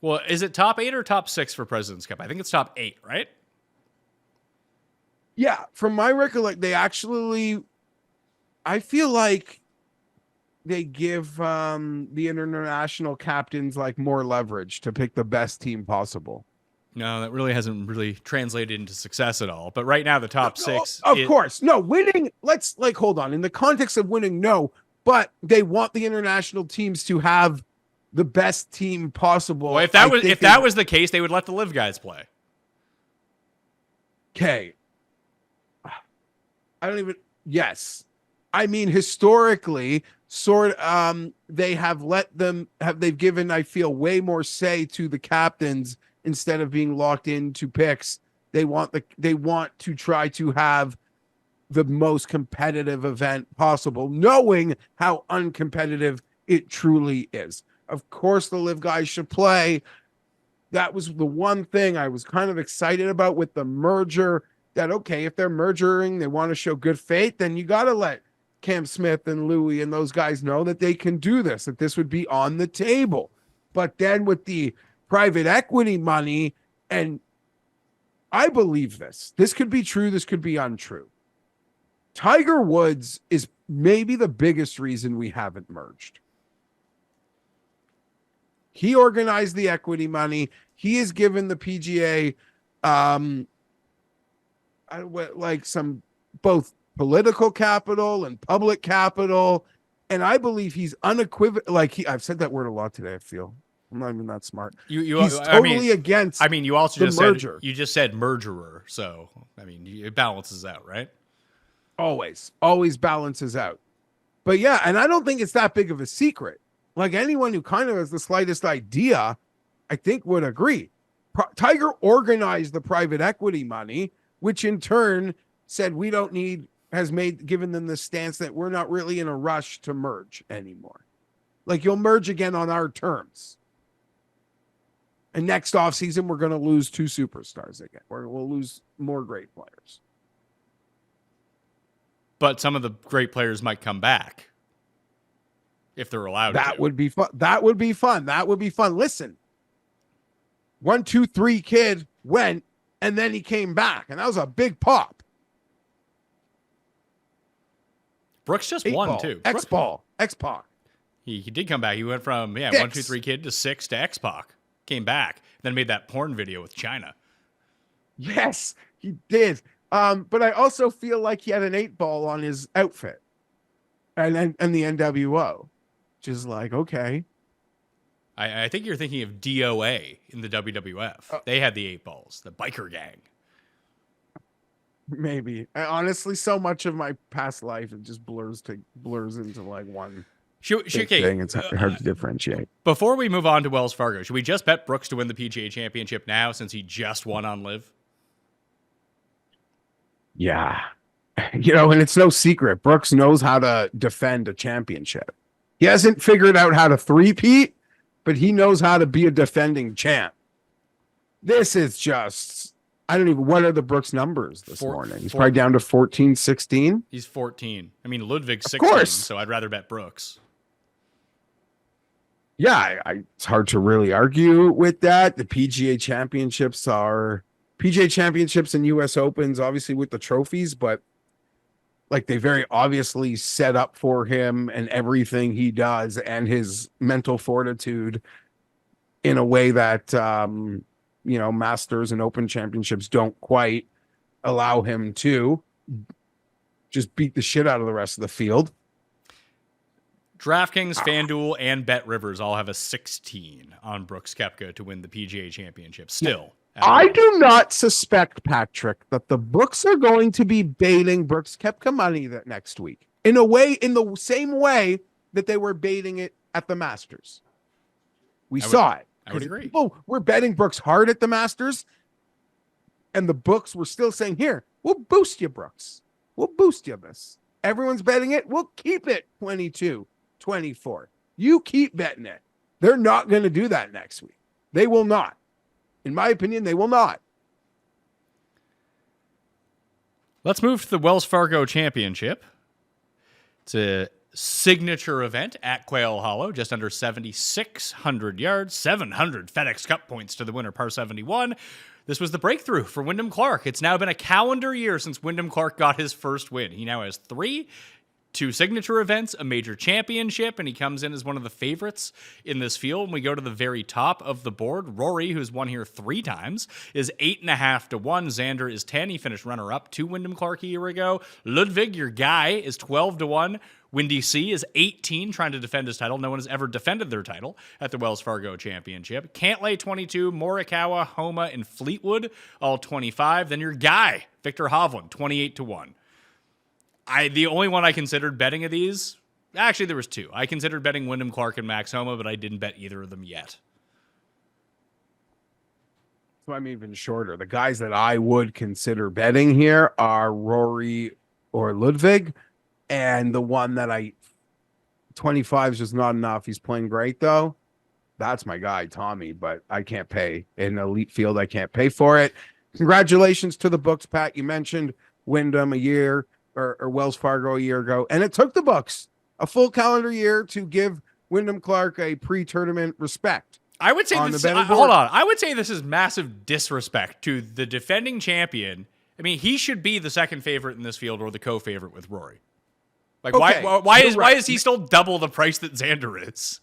Well, is it top 8 or top 6 for President's Cup? I think it's top 8, right? Yeah, from my recollection, they actually, I feel like they give the international captains like more leverage to pick the best team possible. No, that really hasn't really translated into success at all. But right now, the top 6. Of course. No, winning, let's like, hold on. In the context of winning, no. But they want the international teams to have the best team possible. Well, if that was the case, they would let the LIV guys play. Okay. I don't even. Yes, I mean historically, they have let them have. They've given, I feel, way more say to the captains instead of being locked into picks. They want to try to have the most competitive event possible, knowing how uncompetitive it truly is. Of course, the LIV guys should play. That was the one thing I was kind of excited about with the merger, that, okay, if they're merging, they want to show good faith, then you got to let Cam Smith and Louis and those guys know that they can do this, that this would be on the table. But then with the private equity money, and I believe this could be true, this could be untrue. Tiger Woods is maybe the biggest reason we haven't merged. He organized the equity money. He has given the PGA like some both political capital and public capital. And I believe he's unequivocal. I've said that word a lot today, I feel. I'm not even that smart. He's totally against. I mean, you also the just merger. You said mergerer. So, I mean, it balances out, right? Always balances out. But yeah, and I don't think it's that big of a secret. Like anyone who kind of has the slightest idea, I think would agree. Tiger organized the private equity money, which in turn said given them the stance that we're not really in a rush to merge anymore. Like, you'll merge again on our terms. And next offseason, we're going to lose 2 superstars again. We'll lose more great players. But some of the great players might come back if they're allowed to. That would be fun. That would be fun. Listen, 1, 2, 3 kid went, and then he came back, and that was a big pop. Brooks just won too. X-Pac. He did come back. He went from 1, 2, 3 kid to 6 to X-Pac. Came back, then made that porn video with China. Yes, he did. But I also feel like he had an 8-ball on his outfit, and the NWO, which is like, okay. I think you're thinking of DOA in the WWF. They had the 8 balls, the biker gang. Maybe. Honestly, so much of my past life it just blurs into like one big thing. It's hard to differentiate. Before we move on to Wells Fargo, should we just bet Brooks to win the PGA Championship now since he just won on LIV? Yeah. And it's no secret. Brooks knows how to defend a championship. He hasn't figured out how to three-peat, but he knows how to be a defending champ. This is just, what are the Brooks numbers this morning? He's probably down to 14, 16. He's 14. I mean, Ludwig's 16, so I'd rather bet Brooks. Yeah, it's hard to really argue with that. The PGA Championships and U.S. Opens, obviously with the trophies, but like they very obviously set up for him and everything he does and his mental fortitude in a way that, Masters and Open Championships don't quite allow him to just beat the shit out of the rest of the field. DraftKings, FanDuel, and BetRivers all have a 16 on Brooks Koepka to win the PGA Championship. Still. I do not suspect, Patrick, that the books are going to be baiting Brooks Koepka money that next week in the same way that they were baiting it at the Masters. We saw it. I would agree. People were betting Brooks hard at the Masters, and the books were still saying, here, we'll boost you, Brooks. We'll boost you this. Everyone's betting it. We'll keep it 22, 24. You keep betting it. They're not going to do that next week. They will not. In my opinion, they will not. Let's move to the Wells Fargo Championship. It's a signature event at Quail Hollow, just under 7,600 yards, 700 FedEx Cup points to the winner, par 71. This was the breakthrough for Wyndham Clark. It's now been a calendar year since Wyndham Clark got his first win. He now has 2 signature events, a major championship, and he comes in as one of the favorites in this field. When we go to the very top of the board, Rory, who's won here 3 times, is 8.5 to 1. Xander is 10. He finished runner-up to Wyndham Clark a year ago. Ludwig, your guy, is 12 to 1. Windy C is 18, trying to defend his title. No one has ever defended their title at the Wells Fargo Championship. Cantlay, 22. Morikawa, Homa, and Fleetwood, all 25. Then your guy, Victor Hovland, 28 to 1. The only one I considered betting of these, actually there was 2. I considered betting Wyndham Clark and Max Homa, but I didn't bet either of them yet. So I'm even shorter. The guys that I would consider betting here are Rory or Ludwig, and the one that 25 is just not enough. He's playing great though. That's my guy, Tommy, but I can't pay in an elite field. I can't pay for it. Congratulations to the books, Pat. You mentioned Wyndham a year or Wells Fargo a year ago, and it took the books a full calendar year to give Wyndham Clark a pre-tournament respect. I would say hold on. I would say this is massive disrespect to the defending champion. I mean, he should be the second favorite in this field or the co-favorite with Rory. Like, okay, why is he still double the price that Xander is?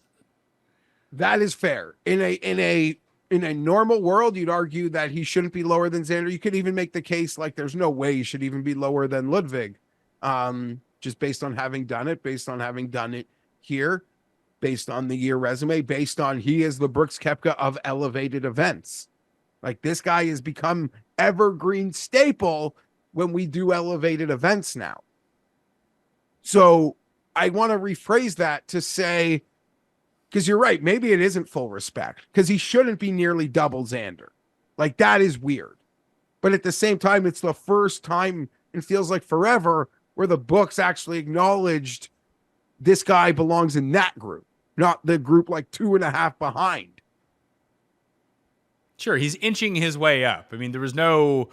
That is fair. In a normal world, you'd argue that he shouldn't be lower than Xander. You could even make the case like there's no way he should even be lower than Ludwig. Just based on having done it here, based on the year resume, based on he is the Brooks Koepka of elevated events. Like, this guy has become evergreen staple when we do elevated events now. So I want to rephrase that to say, because you're right, maybe it isn't full respect because he shouldn't be nearly double Xander. Like, that is weird. But at the same time, it's the first time it feels like forever where the books actually acknowledged this guy belongs in that group, not the group like 2.5 behind. Sure, he's inching his way up. I mean, there was no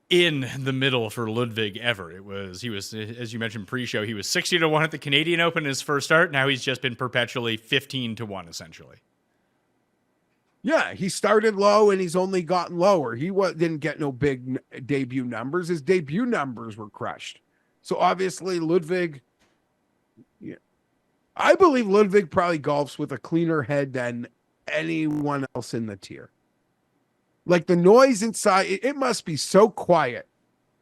in the middle for Ludwig ever. He was, as you mentioned pre-show, he was 60 to 1 at the Canadian Open in his first start. Now he's just been perpetually 15 to 1, essentially. Yeah, he started low and he's only gotten lower. He didn't get no big debut numbers. His debut numbers were crushed. So obviously Ludwig, yeah, I believe Ludwig probably golfs with a cleaner head than anyone else in the tier. Like, the noise inside, it must be so quiet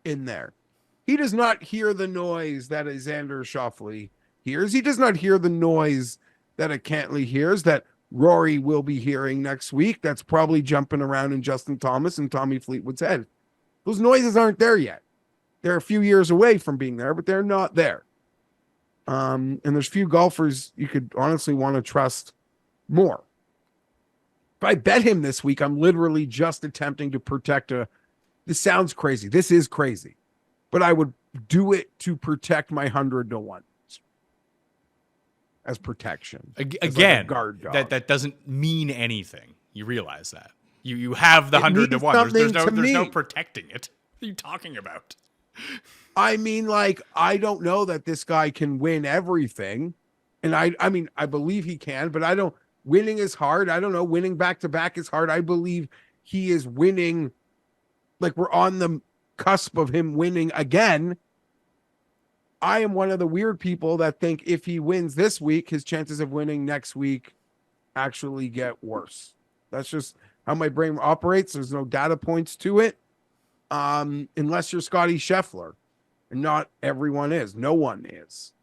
in there. He does not hear the noise that a Xander Schauffele hears. He does not hear the noise that a Cantlay hears, that Rory will be hearing next week. That's probably jumping around in Justin Thomas and Tommy Fleetwood's head. Those noises aren't there yet. They're a few years away from being there, but they're not there. And there's few golfers you could honestly want to trust more. If I bet him this week, I'm literally just attempting to protect this sounds crazy. This is crazy, but I would do it to protect my 100-1 as protection. Again, like guard dog. that doesn't mean anything. You realize that. You have the 100-1. There's no protecting it. What are you talking about? I mean, like, I don't know that this guy can win everything. And I mean, I believe he can, but winning is hard. I don't know. Winning back-to-back is hard. I believe he is winning. Like, we're on the cusp of him winning again. I am one of the weird people that think if he wins this week, his chances of winning next week actually get worse. That's just how my brain operates. There's no data points to it. Unless you're Scotty Scheffler. And not everyone is. No one is.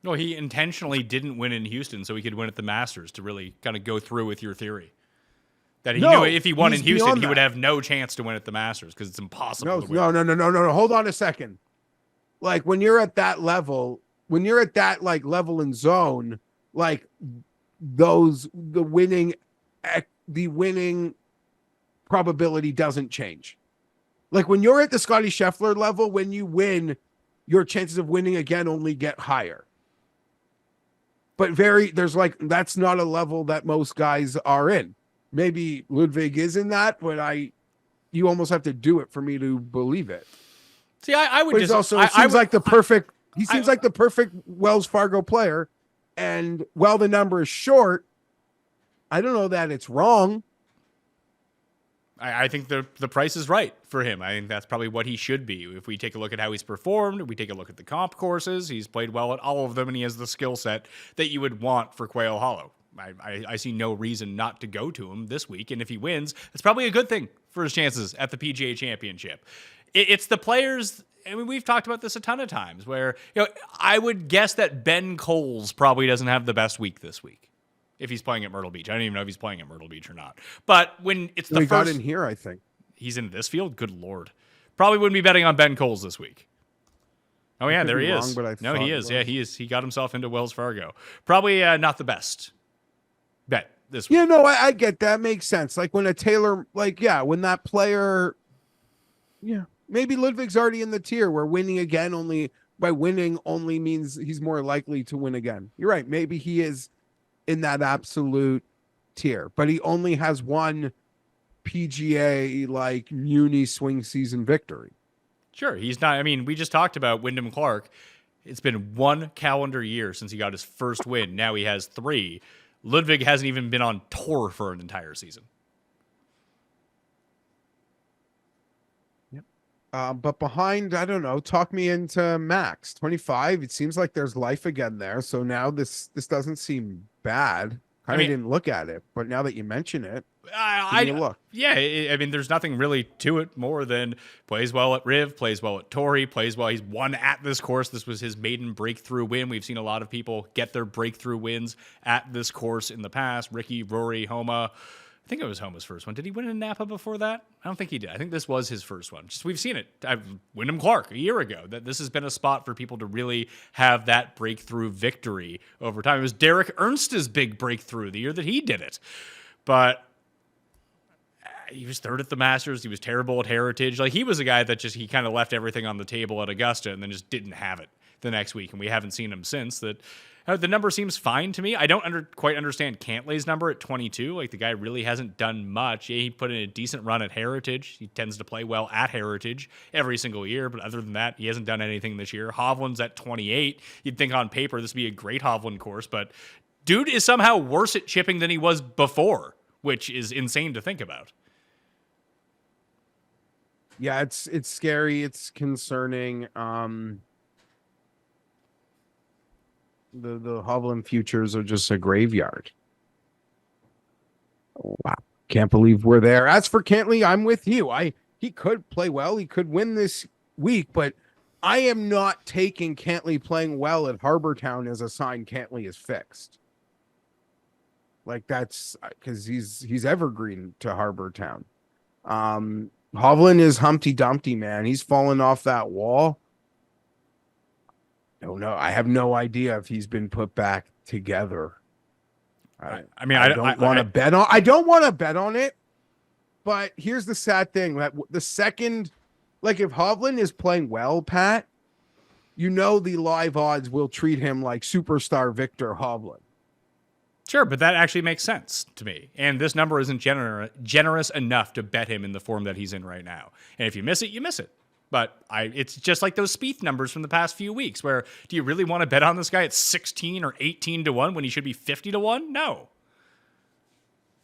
No, he intentionally didn't win in Houston so he could win at the Masters to really kind of go through with your theory. That he knew if he won in Houston, he would have no chance to win at the Masters because it's impossible to win. No. Hold on a second. Like, when you're at that level, like level and zone, like the winning probability doesn't change. Like, when you're at the Scotty Scheffler level, when you win, your chances of winning again only get higher. But that's not a level that most guys are in. Maybe Ludwig is in that, but you almost have to do it for me to believe it. See, I would but just also seems like the perfect Wells Fargo player. And while the number is short, I don't know that it's wrong. I think the price is right for him. I think that's probably what he should be. If we take a look at how he's performed, we take a look at the comp courses, he's played well at all of them, and he has the skill set that you would want for Quail Hollow. I see no reason not to go to him this week, and if he wins, it's probably a good thing for his chances at the PGA Championship. It's the players. I mean, we've talked about this a ton of times where, I would guess that Ben Coles probably doesn't have the best week this week. If he's playing at Myrtle Beach. I don't even know if he's playing at Myrtle Beach or not. But when it's the first... got in here, I think. He's in this field? Good Lord. Probably wouldn't be betting on Ben Coles this week. Oh, yeah, there he is. No, he is. Yeah, he is. He got himself into Wells Fargo. Probably not the best bet this week. Yeah, no, I get that. Makes sense. Like, when a Taylor... when that player... Yeah, maybe Ludwig's already in the tier where winning again only means he's more likely to win again. You're right. Maybe he is in that absolute tier, but he only has one PGA muni swing season victory. Sure, he's not. I mean, we just talked about Wyndham Clark. It's been 1 calendar year since he got his first win. Now he has 3. Ludwig hasn't even been on tour for an entire season. Yep. But behind, I don't know, talk me into Max 25. It seems like there's life again there. So now this doesn't seem bad. I didn't look at it, but now that you mention it, look. Yeah, I mean, there's nothing really to it more than plays well at Riv, plays well at Torrey, plays well. He's won at this course. This was his maiden breakthrough win. We've seen a lot of people get their breakthrough wins at this course in the past. Ricky, Rory, Homa. I think it was Homa's first one. Did he win in Napa before that? I don't think he did. I think this was his first one. Just we've seen it. Wyndham Clark a year ago. That this has been a spot for people to really have that breakthrough victory over time. It was Derek Ernst's big breakthrough the year that he did it. But he was third at the Masters. He was terrible at Heritage. He was a guy that he kind of left everything on the table at Augusta and then just didn't have it the next week. And we haven't seen him since. That the number seems fine to me. I don't quite understand Cantley's number at 22. The guy really hasn't done much. Yeah, he put in a decent run at Heritage. He tends to play well at Heritage every single year. But other than that, he hasn't done anything this year. Hovland's at 28. You'd think on paper this would be a great Hovland course. But dude is somehow worse at chipping than he was before, which is insane to think about. Yeah, it's scary. It's concerning. The Hovland futures are just a graveyard. Wow. Can't believe we're there. As for Cantley, I'm with you. He could play well. He could win this week, but I am not taking Cantley playing well at Harbour Town as a sign Cantley is fixed. That's because he's evergreen to Harbour Town. Hovland is Humpty Dumpty, man. He's fallen off that wall. I don't know. I have no idea if he's been put back together. I don't want to bet on. I don't want to bet on it. But here's the sad thing: that the second, like if Hovland is playing well, Pat, the live odds will treat him like superstar Victor Hovland. Sure, but that actually makes sense to me. And this number isn't generous enough to bet him in the form that he's in right now. And if you miss it, you miss it. But it's just like those Spieth numbers from the past few weeks, where do you really want to bet on this guy at 16 or 18 to 1 when he should be 50 to 1? No.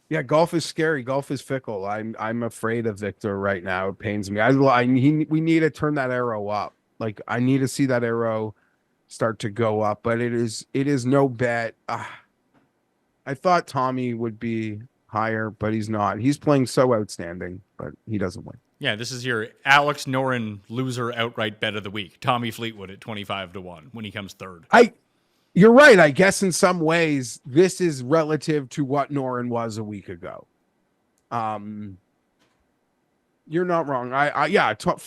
Yeah, golf is scary. Golf is fickle. I'm afraid of Victor right now. It pains me. We need to turn that arrow up. Like I need to see that arrow start to go up, but it is no bet. I thought Tommy would be higher, but he's not. He's playing so outstanding, but he doesn't win. Yeah, this is your Alex Noren loser outright bet of the week. Tommy Fleetwood at 25 to 1 when he comes third. You're right. I guess in some ways this is relative to what Noren was a week ago. You're not wrong.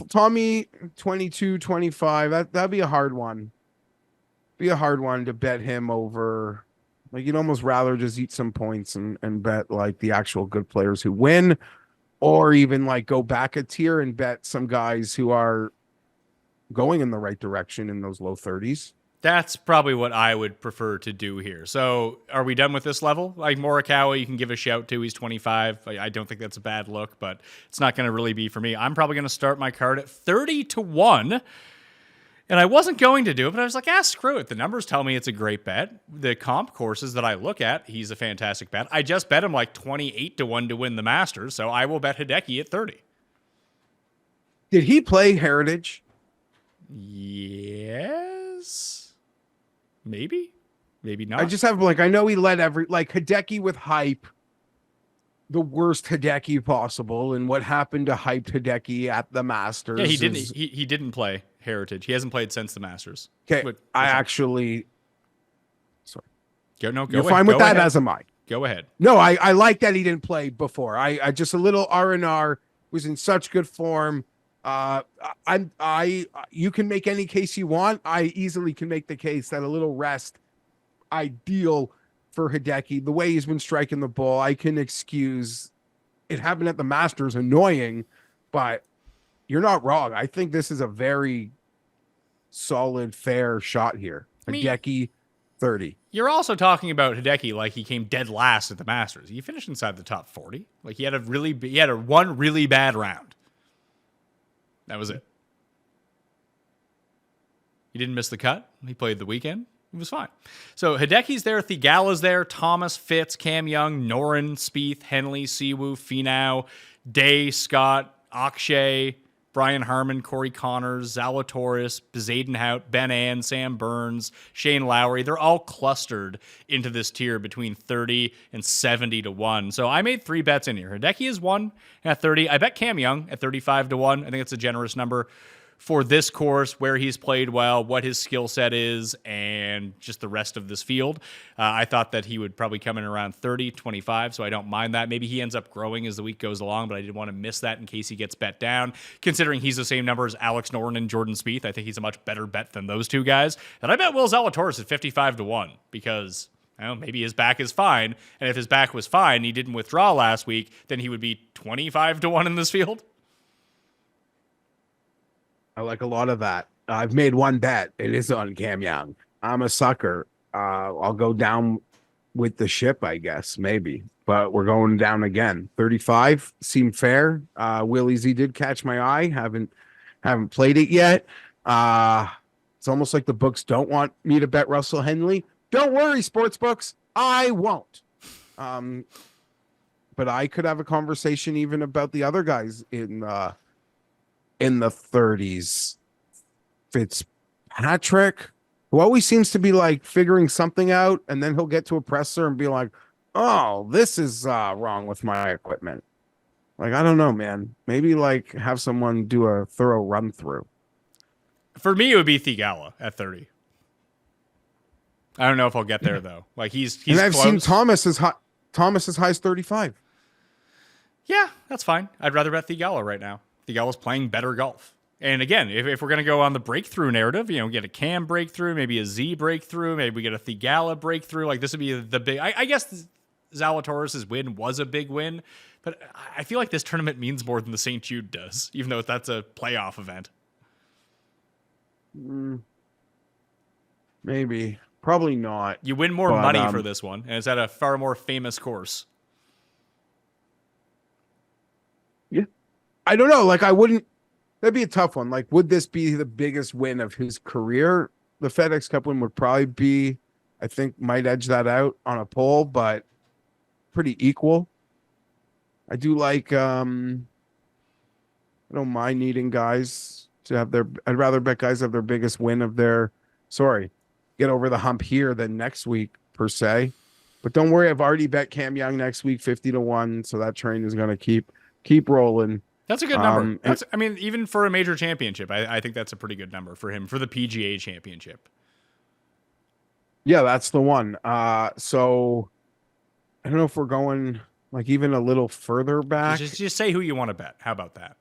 Tommy 22, 25. That'd be a hard one. Be a hard one to bet him over. Like you'd almost rather just eat some points and bet like the actual good players who win, or even like go back a tier and bet some guys who are going in the right direction in those low 30s. That's probably what I would prefer to do here. So are we done with this level? Like Morikawa, you can give a shout to. He's 25. I don't think that's a bad look, but it's not going to really be for me. I'm probably going to start my card at 30 to 1. And I wasn't going to do it, but I was like, screw it. The numbers tell me it's a great bet. The comp courses that I look at, he's a fantastic bet. I just bet him like 28 to 1 to win the Masters, so I will bet Hideki at 30. Did he play Heritage? Yes. Maybe not. I just have I know he led Hideki with hype, the worst Hideki possible, and what happened to hyped Hideki at the Masters. Yeah, he didn't play Heritage. He hasn't played since the Masters. Okay, sorry. Go You're fine with that, as am I. Go ahead. No, I like that he didn't play before. I just a little R&R, was in such good form. You can make any case you want. I easily can make the case that a little rest ideal for Hideki. The way he's been striking the ball, I can excuse it happened at the Masters, annoying, but you're not wrong. I think this is a very solid, fair shot here. Hideki, 30. You're also talking about Hideki like he came dead last at the Masters. He finished inside the top 40. Like he had one really bad round. That was it. He didn't miss the cut. He played the weekend. It was fine. So Hideki's there, Thigala's there, Thomas, Fitz, Cam Young, Noren, Spieth, Henley, Siwoo, Finau, Day, Scott, Akshay, Brian Harmon, Corey Connors, Zalatoris, Bezadenhout, Ben Ann, Sam Burns, Shane Lowry. They're all clustered into this tier between 30 and 70 to 1. So I made 3 bets in here. Hideki is 1 at 30. I bet Cam Young at 35 to 1. I think it's a generous number for this course, where he's played well, what his skill set is, and just the rest of this field. I thought that he would probably come in around 30, 25, so I don't mind that. Maybe he ends up growing as the week goes along, but I didn't want to miss that in case he gets bet down. Considering he's the same number as Alex Noren and Jordan Spieth, I think he's a much better bet than those two guys. And I bet Will Zalatoris at 55 to 1, because maybe his back is fine, and if his back was fine and he didn't withdraw last week, then he would be 25 to 1 in this field. I like a lot of that. I've made one bet. It is on Cam Young. I'm a sucker. I'll go down with the ship, I guess, maybe. But we're going down again. 35 seemed fair. Willie Z did catch my eye. Haven't played it yet. It's almost like the books don't want me to bet Russell Henley. Don't worry, sports books. I won't. But I could have a conversation even about the other guys in the 30s. Fitzpatrick, who always seems to be like figuring something out, and then he'll get to a presser and be like, oh, this is wrong with my equipment. Like, I don't know, man. Maybe like have someone do a thorough run through. For me, it would be Thigala at 30. I don't know if I'll get there though. Like he's and I've close. seen Thomas as high as 35. Yeah, that's fine. I'd rather bet Thigala right now. Theegala's playing better golf. And again, if we're going to go on the breakthrough narrative, get a Cam breakthrough, maybe a Z breakthrough, maybe we get a Theegala breakthrough. Like, this would be the big... I guess Zalatoris' win was a big win, but I feel like this tournament means more than the St. Jude does, even though that's a playoff event. Maybe. Probably not. You win more money for this one, and it's at a far more famous course. Yeah. I don't know. Like, I wouldn't... That'd be a tough one. Like, would this be the biggest win of his career? The FedEx Cup win would probably be, I think, might edge that out on a poll, but pretty equal. I do like, I don't mind needing guys to have their, I'd rather bet guys have their biggest win of their, get over the hump here than next week, per se. But don't worry, I've already bet Cam Young next week 50-1, so that train is going to keep rolling. That's a good number. Even for a major championship, I think that's a pretty good number for him, for the PGA championship. Yeah, that's the one. So I don't know if we're going like even a little further back. Just say who you want to bet. How about that?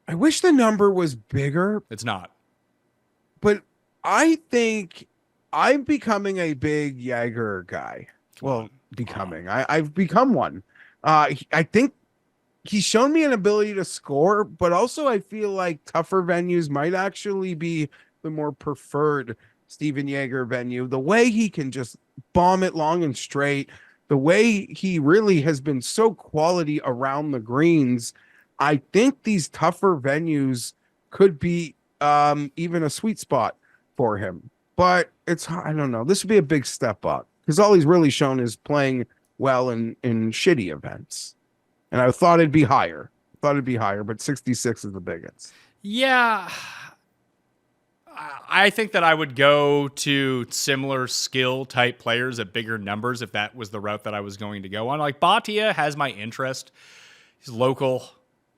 I wish the number was bigger. It's not. But I think I'm becoming a big Jaeger guy. I've become one. I think he's shown me an ability to score, but also I feel like tougher venues might actually be the more preferred Steven Jaeger venue. The way he can just bomb it long and straight, the way he really has been so quality around the greens, I think these tougher venues could be even a sweet spot for him. But I don't know. This would be a big step up because all he's really shown is playing well in shitty events. And I thought it'd be higher. But 66 is the biggest. Yeah. I think that I would go to similar skill type players at bigger numbers if that was the route that I was going to go on. Like, Bhatia has my interest. He's local.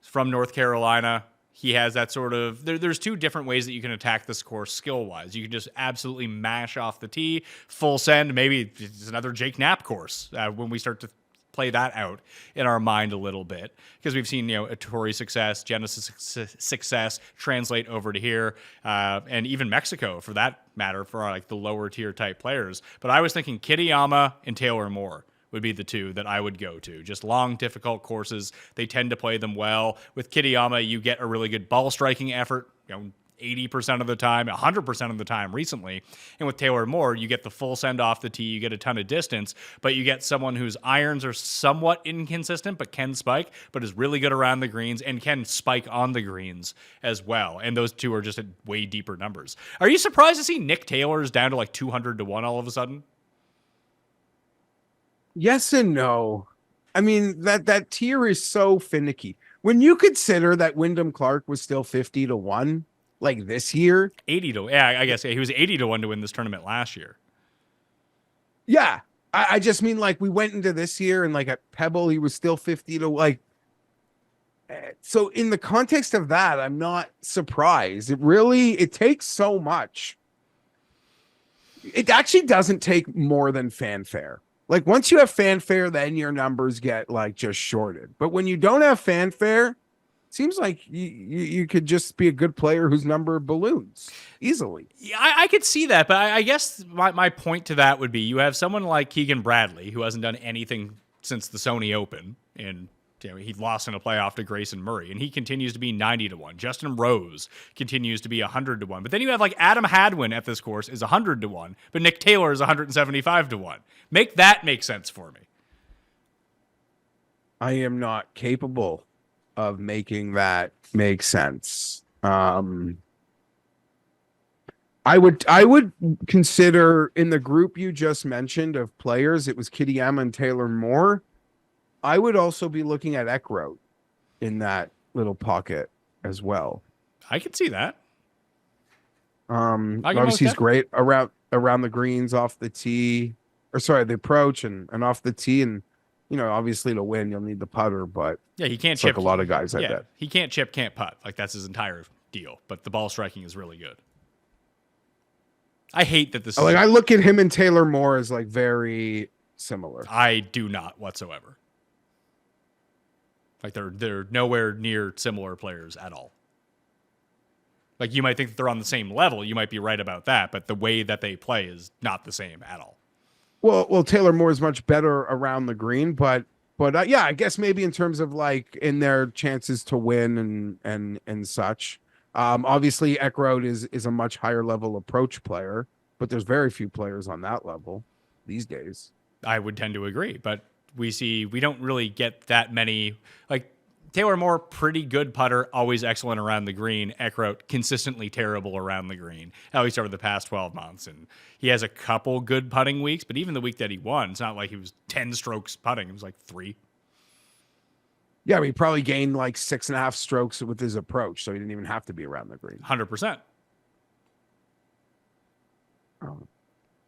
He's from North Carolina. He has that sort of... There's two different ways that you can attack this course skill-wise. You can just absolutely mash off the tee, full send. Maybe it's another Jake Knapp course when we start to play that out in our mind a little bit, because we've seen, a Tory success, Genesis success translate over to here, and even Mexico for that matter, for like the lower tier type players. But I was thinking Kitayama and Taylor Moore would be the two that I would go to. Just long, difficult courses. They tend to play them well. With Kitayama, you get a really good ball striking effort, 80% of the time, 100% of the time recently. And with Taylor Moore, you get the full send off the tee, you get a ton of distance, but you get someone whose irons are somewhat inconsistent, but can spike, but is really good around the greens and can spike on the greens as well. And those two are just at way deeper numbers. Are you surprised to see Nick Taylor's down to like 200-1 all of a sudden? Yes and no. I mean, that tier is so finicky. When you consider that Wyndham Clark was still 50-1, like this year, 80 to, yeah, I guess he was 80-1 to win this tournament last year. Yeah, I just mean, like, we went into this year and like at Pebble he was still 50 to like. So in the context of that, I'm not surprised. It takes so much. It actually doesn't take more than fanfare. Like, once you have fanfare, then your numbers get like just shorted. But when you don't have fanfare, seems like you could just be a good player whose number balloons easily. Yeah, I could see that, but I guess my point to that would be you have someone like Keegan Bradley, who hasn't done anything since the Sony Open, and he lost in a playoff to Grayson Murray, and he continues to be 90-1. Justin Rose continues to be 100-1. But then you have like Adam Hadwin at this course is 100-1, but Nick Taylor is 175-1. Make that make sense for me. I am not capable of making that make sense. I would consider, in the group you just mentioned of players, it was Kitayama and Taylor Moore. I would also be looking at Eckroat in that little pocket as well. I could see that. Obviously he's great around the greens, off the tee, the approach and off the tee, and obviously to win, you'll need the putter, but yeah, he can't chip. Like a lot of guys, I bet. He can't chip, can't putt. Like, that's his entire deal. But the ball striking is really good. I hate that this. I look at him and Taylor Moore as like very similar. I do not whatsoever. Like they're nowhere near similar players at all. Like you might think that they're on the same level. You might be right about that, but the way that they play is not the same at all. Well, Taylor Moore is much better around the green, but yeah, I guess maybe in terms of like in their chances to win and such. Obviously, Eckroat is a much higher level approach player, but there's very few players on that level these days. I would tend to agree, but we don't really get that many. Like Taylor Moore, pretty good putter, always excellent around the green. Eckroat, consistently terrible around the green, at least over the past 12 months. And he has a couple good putting weeks, but even the week that he won, it's not like he was 10 strokes putting. It was like 3. Yeah, he probably gained like 6.5 strokes with his approach, so he didn't even have to be around the green. 100%.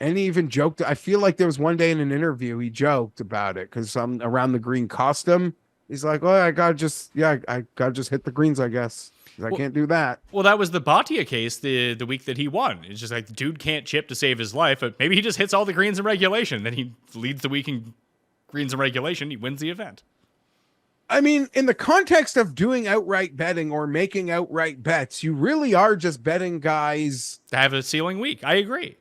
And he even joked. I feel like there was one day in an interview he joked about it because some around the green cost him. He's like, "Oh, I gotta just hit the greens, I guess. I can't do that." Well, that was the Bhatia case the week that he won. It's just like the dude can't chip to save his life, but maybe he just hits all the greens in regulation. Then he leads the week in greens in regulation. He wins the event. I mean, in the context of doing outright betting or making outright bets, you really are just betting guys To have a ceiling week. I agree.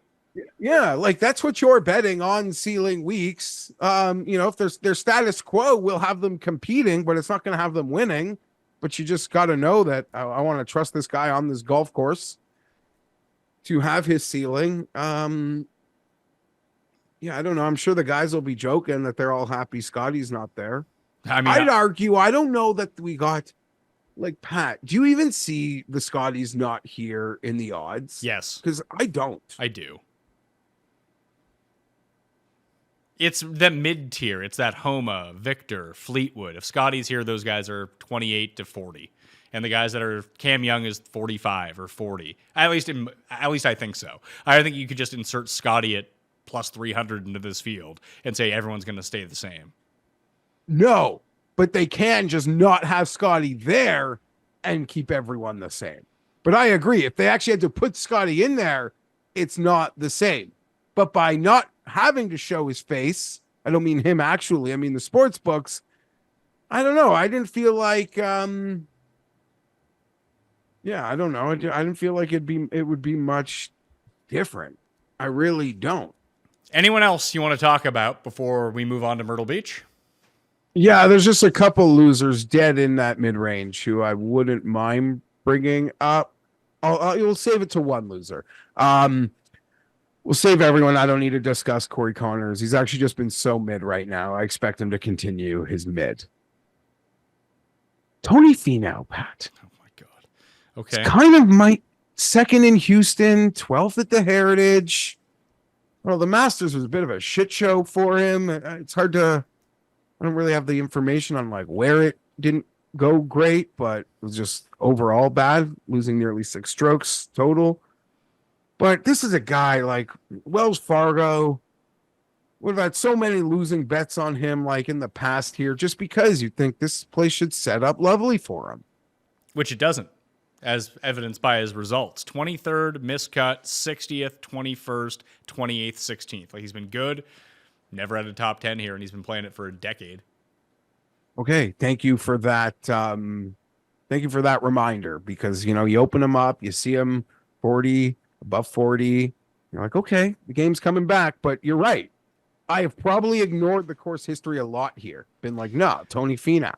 Yeah, like that's what you're betting on ceiling weeks. If their status quo, we'll have them competing, but it's not going to have them winning. But you just got to know that I want to trust this guy on this golf course to have his ceiling. I don't know. I'm sure the guys will be joking that they're all happy Scotty's not there. I mean, I'd argue, I don't know that we got like Pat. Do you even see the Scotties not here in the odds? yes, Because I don't. I do. It's the mid tier. It's that Homa, Victor, Fleetwood. If Scotty's here, those guys are 28 to 40, and the guys that are Cam Young is 45 or 40. At least I think so. I think you could just insert Scotty at plus 300 into this field and say everyone's going to stay the same. No, but they can just not have Scotty there and keep everyone the same. But I agree. If they actually had to put Scotty in there, it's not the same. But by not having to show his face, I don't mean him actually, I mean the sports books, I don't know. I didn't feel like I don't know. I didn't feel like it would be much different. I really don't. Anyone else you want to talk about before we move on to Myrtle Beach? Yeah, there's just a couple losers dead in that mid-range who I wouldn't mind bringing up. We'll save it to one loser. We'll save everyone. I don't need to discuss Corey Connors. He's actually just been so mid right now. I expect him to continue his mid. Tony Finau, Pat. Oh my God. Okay. It's kind of my second in Houston, 12th at the Heritage. Well, the Masters was a bit of a shit show for him. It's hard to, I don't really have the information on like where it didn't go great, but it was just overall bad, losing nearly 6 strokes total. But this is a guy like Wells Fargo. We've had so many losing bets on him like in the past here, just because you think this place should set up lovely for him. Which it doesn't, as evidenced by his results. 23rd, miscut, 60th, 21st, 28th, 16th. Like he's been good. Never had a top 10 here, and he's been playing it for a decade. Okay, thank you for that. Thank you for that reminder, because you open him up, you see him 40, above 40. You're like, okay, the game's coming back. But you're right. I have probably ignored the course history a lot here. Been like, no, Tony Finau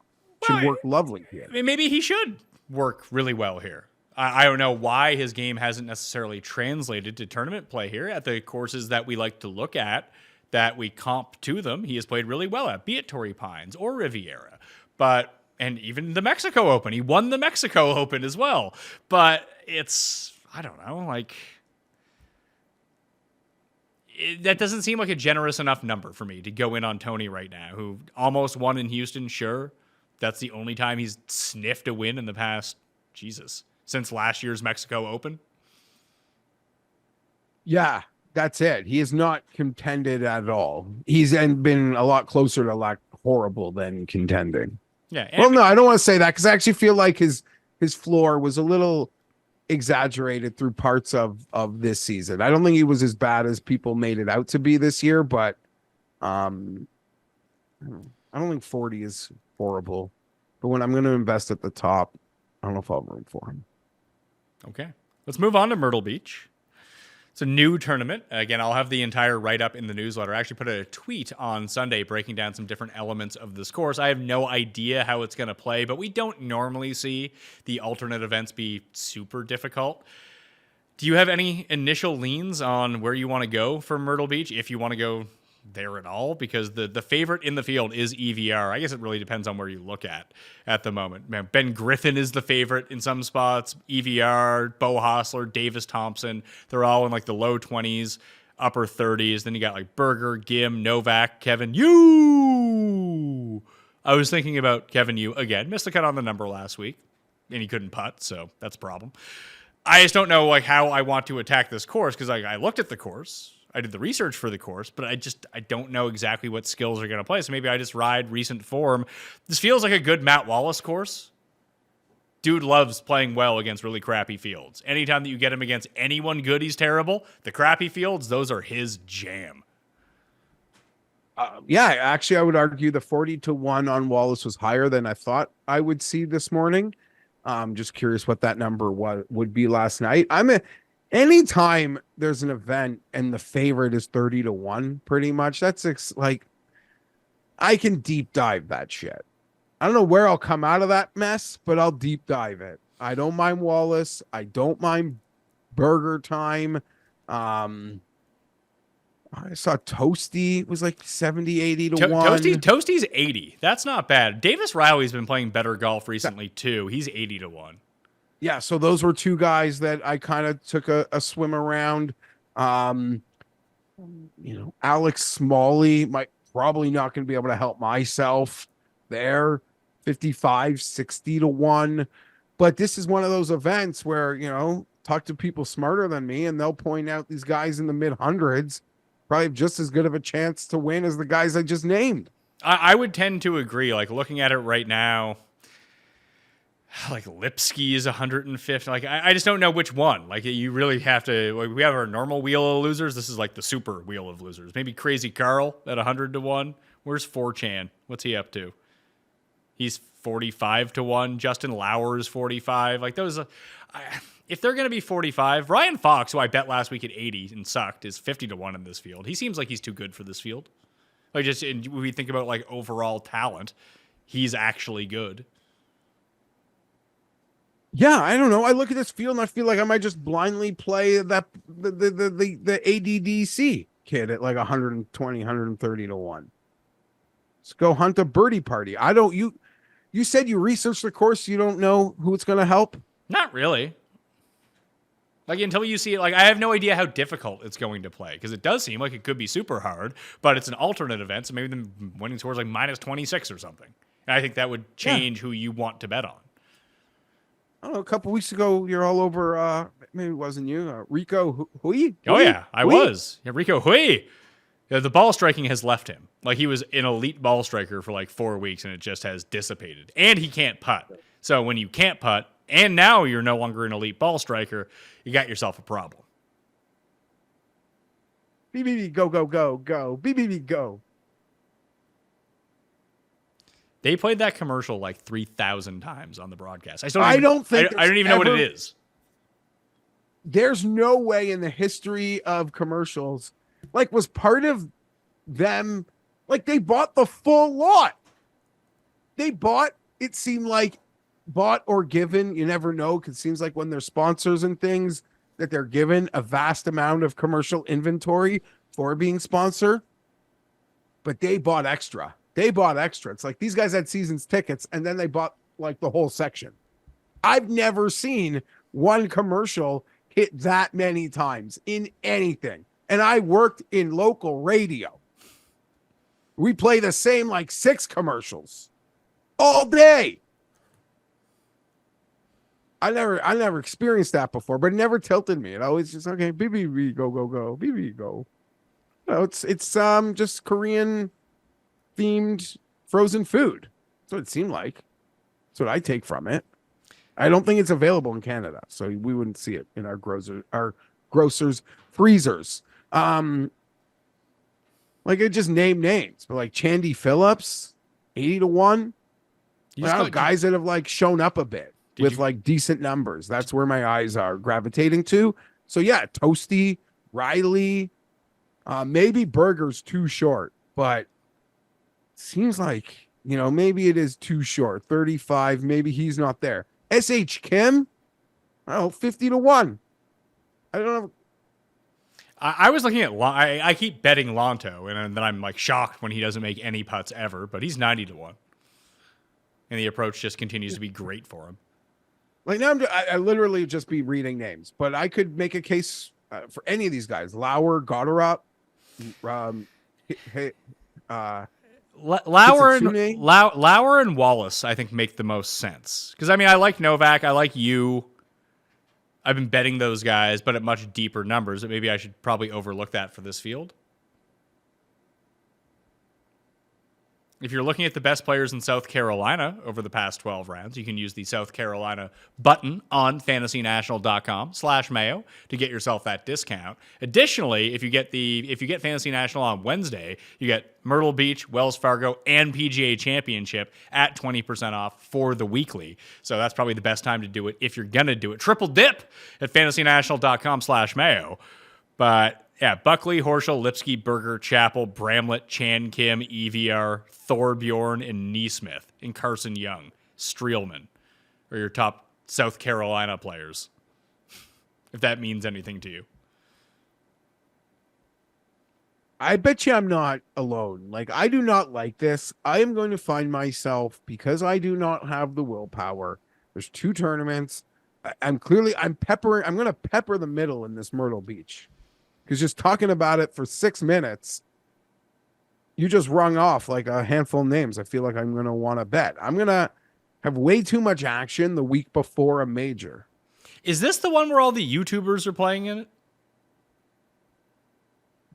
should work lovely here. I mean, maybe he should work really well here. I don't know why his game hasn't necessarily translated to tournament play here at the courses that we like to look at, that we comp to them. He has played really well at, be it Torrey Pines or Riviera, and even the Mexico Open. He won the Mexico Open as well. But I don't know, that doesn't seem like a generous enough number for me to go in on Tony right now, who almost won in Houston. Sure, that's the only time he's sniffed a win in the past, since last year's Mexico Open. Yeah, That's it. He has not contended at all. He's been a lot closer to like horrible than contending. Yeah. Well, no, I don't want to say that, because I actually feel like his floor was a little exaggerated through parts of this season. I don't think he was as bad as people made it out to be this year, but I don't think 40 is horrible. But when I'm going to invest at the top, I don't know if I'll have room for him. Okay. Let's move on to Myrtle Beach. It's a new tournament. Again, I'll have the entire write-up in the newsletter. I actually put a tweet on Sunday breaking down some different elements of this course. I have no idea how it's going to play, but we don't normally see the alternate events be super difficult. Do you have any initial leans on where you want to go for Myrtle Beach, if you want to go there at all? Because the favorite in the field is EVR. I guess it really depends on where you look at the moment. Man, Ben Griffin is the favorite in some spots. EVR, Bo Hostler, Davis Thompson, they're all in like the low 20s, upper 30s. Then you got like Berger, Gim, Novak, Kevin Yu. I was thinking about Kevin Yu again. Missed the cut on the number last week, and he couldn't putt, so that's a problem. I just don't know like how I want to attack this course, because I looked at the course. I did the research for the course, but I don't know exactly what skills are going to play. So maybe I just ride recent form. This feels like a good Matt Wallace course. Dude loves playing well against really crappy fields. Anytime that you get him against anyone good, he's terrible. The crappy fields, those are his jam. Yeah, actually, I would argue the 40-1 on Wallace was higher than I thought I would see this morning. Just curious what that number would be last night. Anytime there's an event and the favorite is 30-1, pretty much, that's like, I can deep dive that shit. I don't know where I'll come out of that mess, but I'll deep dive it. I don't mind Wallace. I don't mind Burger Time. I saw Toasty was like 70-80 to 1. Toasty's 80. That's not bad. Davis Riley's been playing better golf recently too. He's 80 to 1. Yeah, so those were two guys that I kind of took a swim around. Alex Smalley probably not going to be able to help myself there. 55-60 to 1. But this is one of those events where, talk to people smarter than me and they'll point out these guys in the mid hundreds probably have just as good of a chance to win as the guys I just named. I would tend to agree. Like looking at it right now, like Lipsky is 150. Like I just don't know which one. Like you really have to. Like, we have our normal wheel of losers. This is like the super wheel of losers. Maybe Crazy Carl at 100 to 1. Where's 4chan? What's he up to? He's 45 to 1. Justin Lauer is 45. Like those. If they're going to be 45, Ryan Fox, who I bet last week at 80 and sucked, is 50 to 1 in this field. He seems like he's too good for this field. Like just when we think about like overall talent, he's actually good. Yeah, I don't know. I look at this field and I feel like I might just blindly play the ADDC kid at like 120, 130 to 1. Let's go hunt a birdie party. You said you researched the course. You don't know who it's going to help? Not really. Like until you see it, like I have no idea how difficult it's going to play because it does seem like it could be super hard, but it's an alternate event. So maybe the winning score is like minus 26 or something. And I think that would change who you want to bet on. I don't know, a couple weeks ago, you're all over, maybe it wasn't you, Rico Hui? Oh, yeah, I was. Yeah, Rico Hui. Yeah, the ball striking has left him. Like, he was an elite ball striker for like 4 weeks, and it just has dissipated. And he can't putt. So when you can't putt, and now you're no longer an elite ball striker, you got yourself a problem. BBB, go, go, go, go. BBB, go. They played that commercial like 3,000 times on the broadcast. I don't even know what it is. There's no way in the history of commercials, like was part of them, like they bought the full lot. They bought, it seemed like bought or given, you never know, because it seems like when they're sponsors and things that they're given a vast amount of commercial inventory for being sponsored, but they bought extra. It's like these guys had seasons tickets and then they bought like the whole section. I've never seen one commercial hit that many times in anything. And I worked in local radio. We play the same like 6 commercials all day. I never experienced that before, but it never tilted me. It always just, okay, BBB, go, go, go, BBB, go. No, it's just Korean themed frozen food. That's what it seemed like. That's what I take from it. I don't think it's available in Canada, so we wouldn't see it in our grocers freezers. Like it just named names, but like Chandy Phillips, 80 to 1. You I just don't know, guys that have like shown up a bit with you- like decent numbers. That's where my eyes are gravitating to. So yeah, Toasty, Riley, maybe Berger's too short, but seems like, maybe it is too short. 35, maybe he's not there. SH Kim, I don't know, 50 to 1. I don't know. I was looking at I keep betting Lonto, and then I'm like shocked when he doesn't make any putts ever, but he's 90 to 1. And the approach just continues to be great for him. Like now, I literally just be reading names, but I could make a case for any of these guys. Lauer, Goddard, Lauer and Wallace, I think, make the most sense. Because, I mean, I like Novak. I like you. I've been betting those guys, but at much deeper numbers. But maybe I should probably overlook that for this field. If you're looking at the best players in South Carolina over the past 12 rounds, you can use the South Carolina button on fantasynational.com/Mayo to get yourself that discount. Additionally, if you get Fantasy National on Wednesday, you get Myrtle Beach, Wells Fargo, and PGA Championship at 20% off for the weekly. So that's probably the best time to do it if you're going to do it. Triple dip at fantasynational.com/Mayo. But yeah, Buckley, Horschel, Lipsky, Berger, Chappell, Bramlett, Chan Kim, EVR, Thorbjorn, and Neesmith, and Carson Young, Streelman are your top South Carolina players, if that means anything to you. I bet you I'm not alone. Like, I do not like this. I am going to find myself, because I do not have the willpower. There's 2 tournaments. I'm going to pepper the middle in this Myrtle Beach. Because just talking about it for 6 minutes, you just rung off like a handful of names. I feel like I'm going to want to bet. I'm going to have way too much action the week before a major. Is this the one where all the YouTubers are playing in it?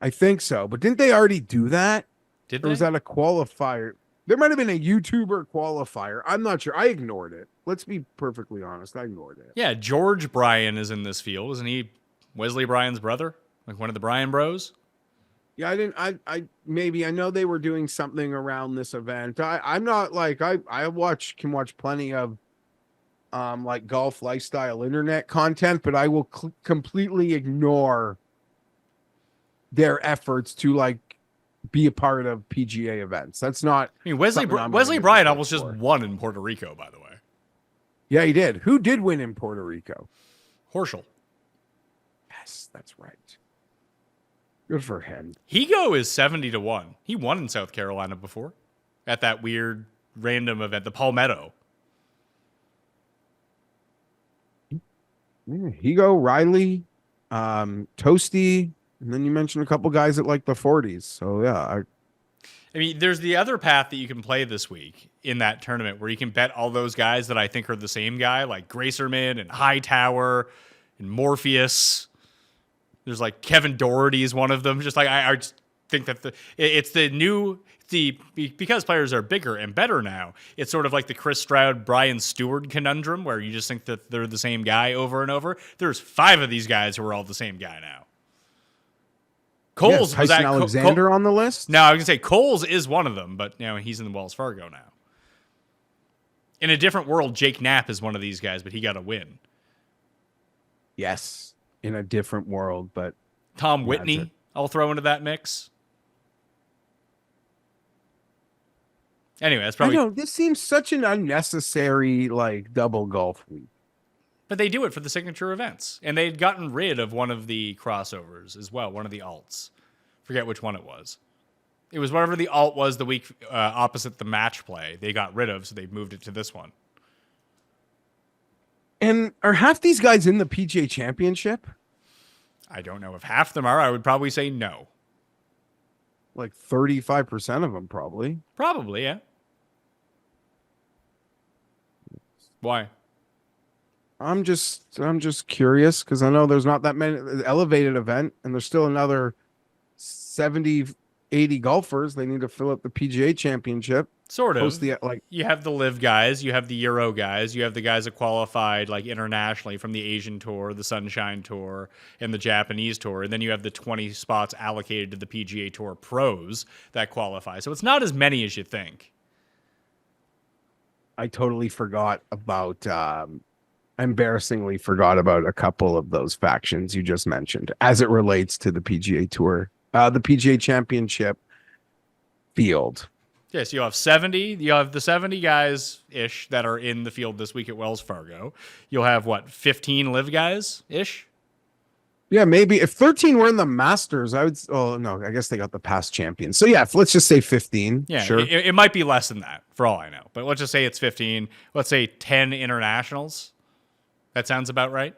I think so. But didn't they already do that? Did Or was that a qualifier? There might have been a YouTuber qualifier. I'm not sure. I ignored it. Let's be perfectly honest. I ignored it. Yeah, George Bryan is in this field. Isn't he Wesley Bryan's brother? Like one of the Bryan bros? Yeah, I know they were doing something around this event. I'm not like, I can watch plenty of like golf lifestyle internet content, but I will completely ignore their efforts to like be a part of PGA events. That's not. I mean, Wesley Bryan almost just won in Puerto Rico, by the way. Yeah, he did. Who did win in Puerto Rico? Horschel. Yes, that's right. Good for him. Higo is 70 to 1. He won in South Carolina before at that weird random event, the Palmetto. Higo, Riley, Toasty, and then you mentioned a couple guys at like the 40s. So yeah, I mean, there's the other path that you can play this week in that tournament where you can bet all those guys that I think are the same guy, like Gracerman and Hightower and Morpheus. There's like Kevin Doherty is one of them. Just like I just think that because players are bigger and better now, it's sort of like the Chris Stroud, Brian Stewart conundrum where you just think that they're the same guy over and over. There's 5 of these guys who are all the same guy now. Coles was Tyson Alexander on the list. No, I was gonna say Coles is one of them, but he's in the Wells Fargo now. In a different world, Jake Knapp is one of these guys, but he got a win. Yes, in a different world, but Tom Whitney, I'll throw into that mix. Anyway, that's probably. I know this seems such an unnecessary like double golf week. But they do it for the signature events. And they'd gotten rid of one of the crossovers as well, one of the alts. Forget which one it was. It was whatever the alt was the week opposite the match play. They got rid of, so they moved it to this one. And are half these guys in the PGA Championship? I don't know if half of them are. I would probably say no. Like 35% of them, probably. Probably, yeah. Why? I'm just curious because I know there's not that many elevated event, and there's still another 70, 80 golfers. They need to fill up the PGA Championship. Sort of. You have the LIV guys, you have the Euro guys, you have the guys that qualified like internationally from the Asian Tour, the Sunshine Tour, and the Japanese Tour, and then you have the 20 spots allocated to the PGA Tour pros that qualify. So it's not as many as you think. I totally forgot about embarrassingly forgot about a couple of those factions you just mentioned as it relates to the PGA Tour, the PGA Championship field. Yes, you have 70. You have the 70 guys ish that are in the field this week at Wells Fargo. You'll have what, 15 live guys ish? Yeah, maybe if 13 were in the Masters, I would. Oh no, I guess they got the past champions. So yeah, let's just say 15. Yeah, sure. It might be less than that for all I know, but let's just say it's 15. Let's say 10 internationals. That sounds about right.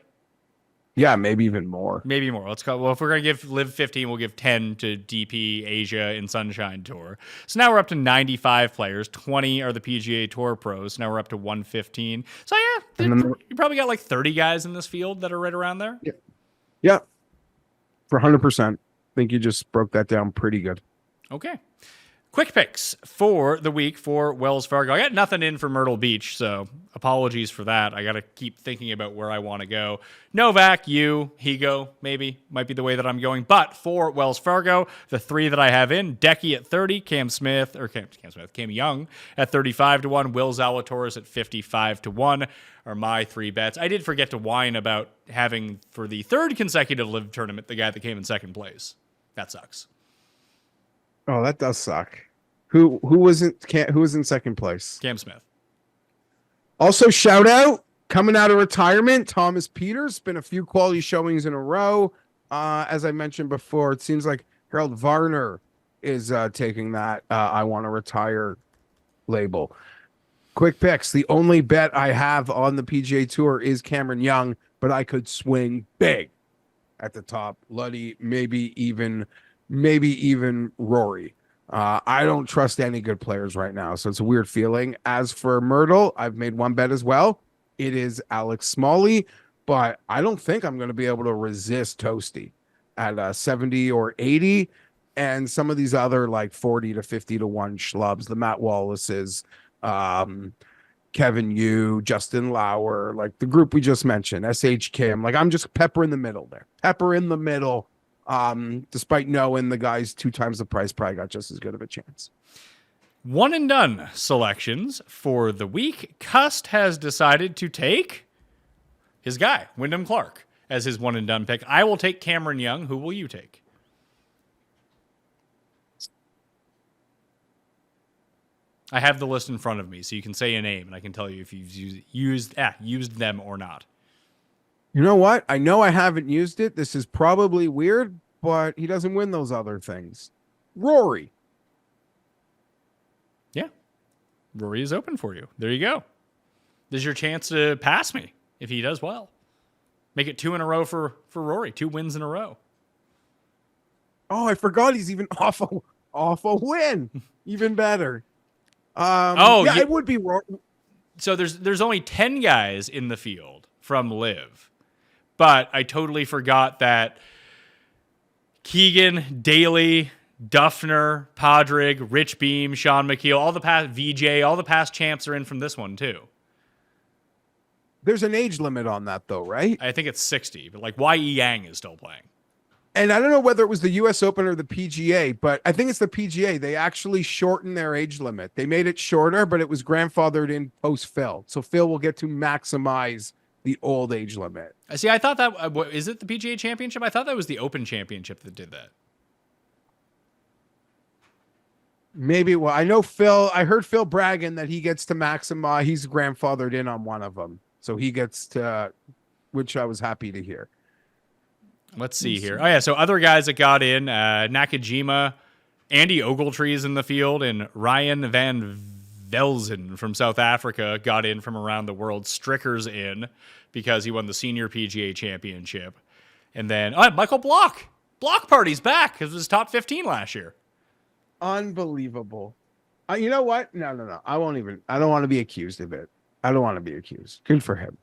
Yeah, maybe even more. Maybe more. Let's go. Well, if we're going to give live 15, we'll give 10 to DP, Asia, and Sunshine Tour. So now we're up to 95 players. 20 are the PGA Tour pros. Now we're up to 115. So yeah, you probably got like 30 guys in this field that are right around there. Yeah. For 100%. I think you just broke that down pretty good. Okay. Quick picks for the week for Wells Fargo. I got nothing in for Myrtle Beach, so apologies for that. I got to keep thinking about where I want to go. Novak, Higo, maybe, might be the way that I'm going. But for Wells Fargo, the three that I have in, Decky at 30, Cam Young at 35 to 1, Will Zalatoris at 55 to 1 are my three bets. I did forget to whine about having, for the third consecutive live tournament, the guy that came in second place. That sucks. Oh, that does suck. Who was in second place? Cam Smith. Also, shout out coming out of retirement, Thomas Peters. Been a few quality showings in a row. As I mentioned before, it seems like Harold Varner is taking that I want to retire label. Quick picks. The only bet I have on the PGA Tour is Cameron Young, but I could swing big at the top. Luddy, maybe even Rory. I don't trust any good players right now, so it's a weird feeling. As for Myrtle, I've made one bet as well. It is Alex Smalley, but I don't think I'm going to be able to resist Toasty at 70 or 80, and some of these other like 40 to 50 to 1 schlubs, the Matt Wallaces, Kevin Yu, Justin Lauer, like the group we just mentioned, SH Kim. Like I'm just pepper in the middle there. Pepper in the middle. Despite knowing the guys 2 times the price, probably got just as good of a chance. One and done selections for the week. Cust has decided to take his guy, Wyndham Clark, as his one and done pick. I will take Cameron Young. Who will you take? I have the list in front of me, so you can say a name, and I can tell you if you've used them or not. You know what? I know I haven't used it. This is probably weird, but he doesn't win those other things. Rory. Yeah. Rory is open for you. There you go. There's your chance to pass me if he does well. Make it 2 in a row for Rory. 2 wins in a row. Oh, I forgot he's even off a win. Even better. It would be Rory. So there's only 10 guys in the field from LIV. But I totally forgot that Keegan, Daly, Duffner, Podrick, Rich Beam, Sean McKeel, all the past champs are in from this one too. There's an age limit on that though, right? I think it's 60, but like Y.E. Yang is still playing. And I don't know whether it was the US Open or the PGA, but I think it's the PGA. They actually shortened their age limit. They made it shorter, but it was grandfathered in post Phil. So Phil will get to maximize the old age limit. See, I thought that is it the PGA Championship? I thought that was the Open Championship that did that. Maybe. Well, I know Phil. I heard Phil bragging that he gets to maximize. He's grandfathered in on one of them, so he gets to, which I was happy to hear. Let's see here. Oh yeah, so other guys that got in: Nakajima, Andy Ogletree's in the field, and Ryan van Velzen from South Africa got in from around the world. Stricker's in because he won the Senior PGA Championship. And then Michael Block. Block Party's back because it was top 15 last year. Unbelievable. You know what? No. I don't want to be accused of it. I don't want to be accused. Good for him.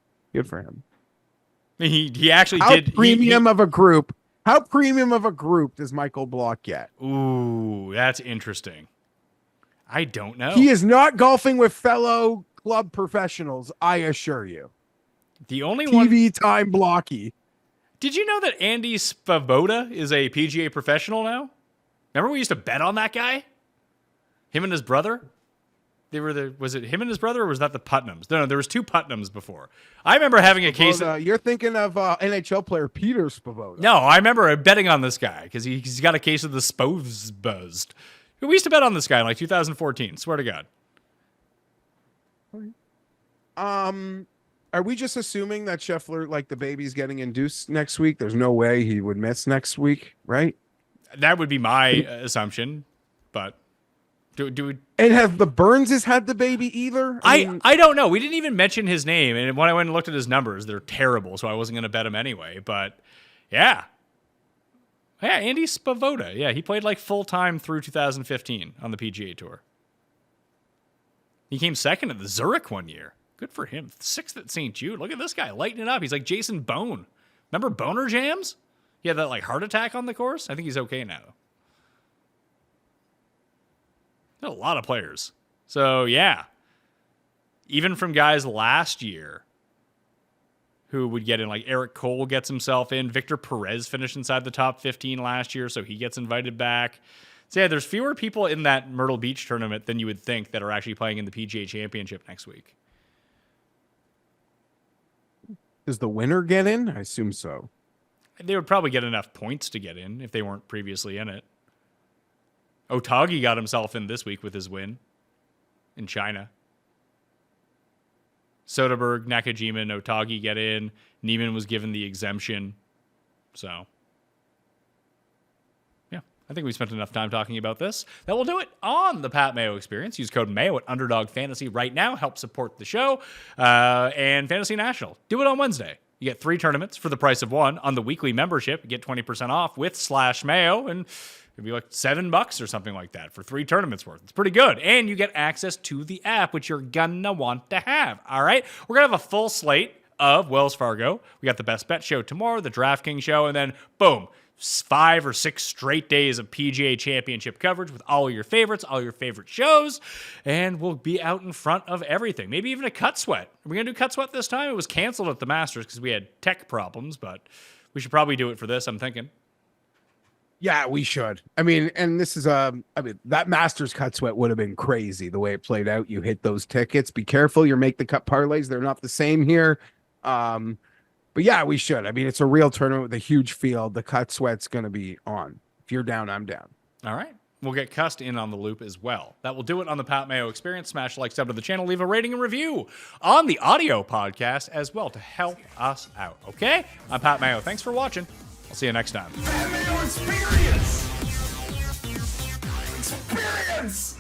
He actually How did. Premium of a group. How premium of a group does Michael Block get? Ooh, that's interesting. I don't know. He is not golfing with fellow club professionals, I assure you. The only TV time Blocky. Did you know that Andy Spavoda is a PGA professional now? Remember we used to bet on that guy? Him and his brother? Was it him and his brother, or was that the Putnams? No, there was two Putnams before. I remember having a case. You're thinking of NHL player Peter Spavoda. No, I remember betting on this guy because he's got a case of the Spovs buzzed. We used to bet on this guy in like 2014. Swear to God. Are we just assuming that Scheffler, like the baby's getting induced next week? There's no way he would miss next week, right? That would be my assumption, but do we? And have the Burnses had the baby either? I mean, don't know. We didn't even mention his name, and when I went and looked at his numbers, they're terrible. So I wasn't going to bet him anyway. But yeah, Andy Spavoda. Yeah, he played like full time through 2015 on the PGA Tour. He came second at the Zurich one year. Good for him. Sixth at St. Jude. Look at this guy lighting it up. He's like Jason Bone. Remember Boner Jams? He had that like heart attack on the course. I think he's okay now. A lot of players. So, yeah. Even from guys last year who would get in, like Eric Cole gets himself in. Victor Perez finished inside the top 15 last year, so he gets invited back. So, yeah, there's fewer people in that Myrtle Beach tournament than you would think that are actually playing in the PGA Championship next week. Does the winner get in? I assume so. They would probably get enough points to get in if they weren't previously in it. Otagi got himself in this week with his win in China. Soderberg, Nakajima, and Otagi get in. Neiman was given the exemption. So, yeah, I think we spent enough time talking about this. That will do it on the Pat Mayo Experience. Use code Mayo at Underdog Fantasy right now. Help support the show. And Fantasy National. Do it on Wednesday. You get 3 tournaments for the price of 1. On the weekly membership, you get 20% off with /Mayo, and it'd be like $7 or something like that for 3 tournaments worth. It's pretty good. And you get access to the app, which you're gonna want to have. All right? We're gonna have a full slate of Wells Fargo. We got the Best Bet show tomorrow, the DraftKings show, and then boom, 5 or 6 straight days of PGA Championship coverage with all your favorites, all your favorite shows, and we'll be out in front of everything. Maybe even a cut sweat. Are we going to do cut sweat this time? It was canceled at the Masters because we had tech problems, but we should probably do it for this, I'm thinking. Yeah, we should. I mean, and this is that Masters cut sweat would have been crazy the way it played out. You hit those tickets. Be careful. You make the cut parlays. They're not the same here. But yeah, we should. I mean, it's a real tournament with a huge field. The cut sweat's going to be on. If you're down, I'm down. All right. We'll get Cust in on the loop as well. That will do it on the Pat Mayo Experience. Smash like, sub to the channel, leave a rating and review on the audio podcast as well to help us out. Okay? I'm Pat Mayo. Thanks for watching. I'll see you next time. Pat Mayo Experience! Experience!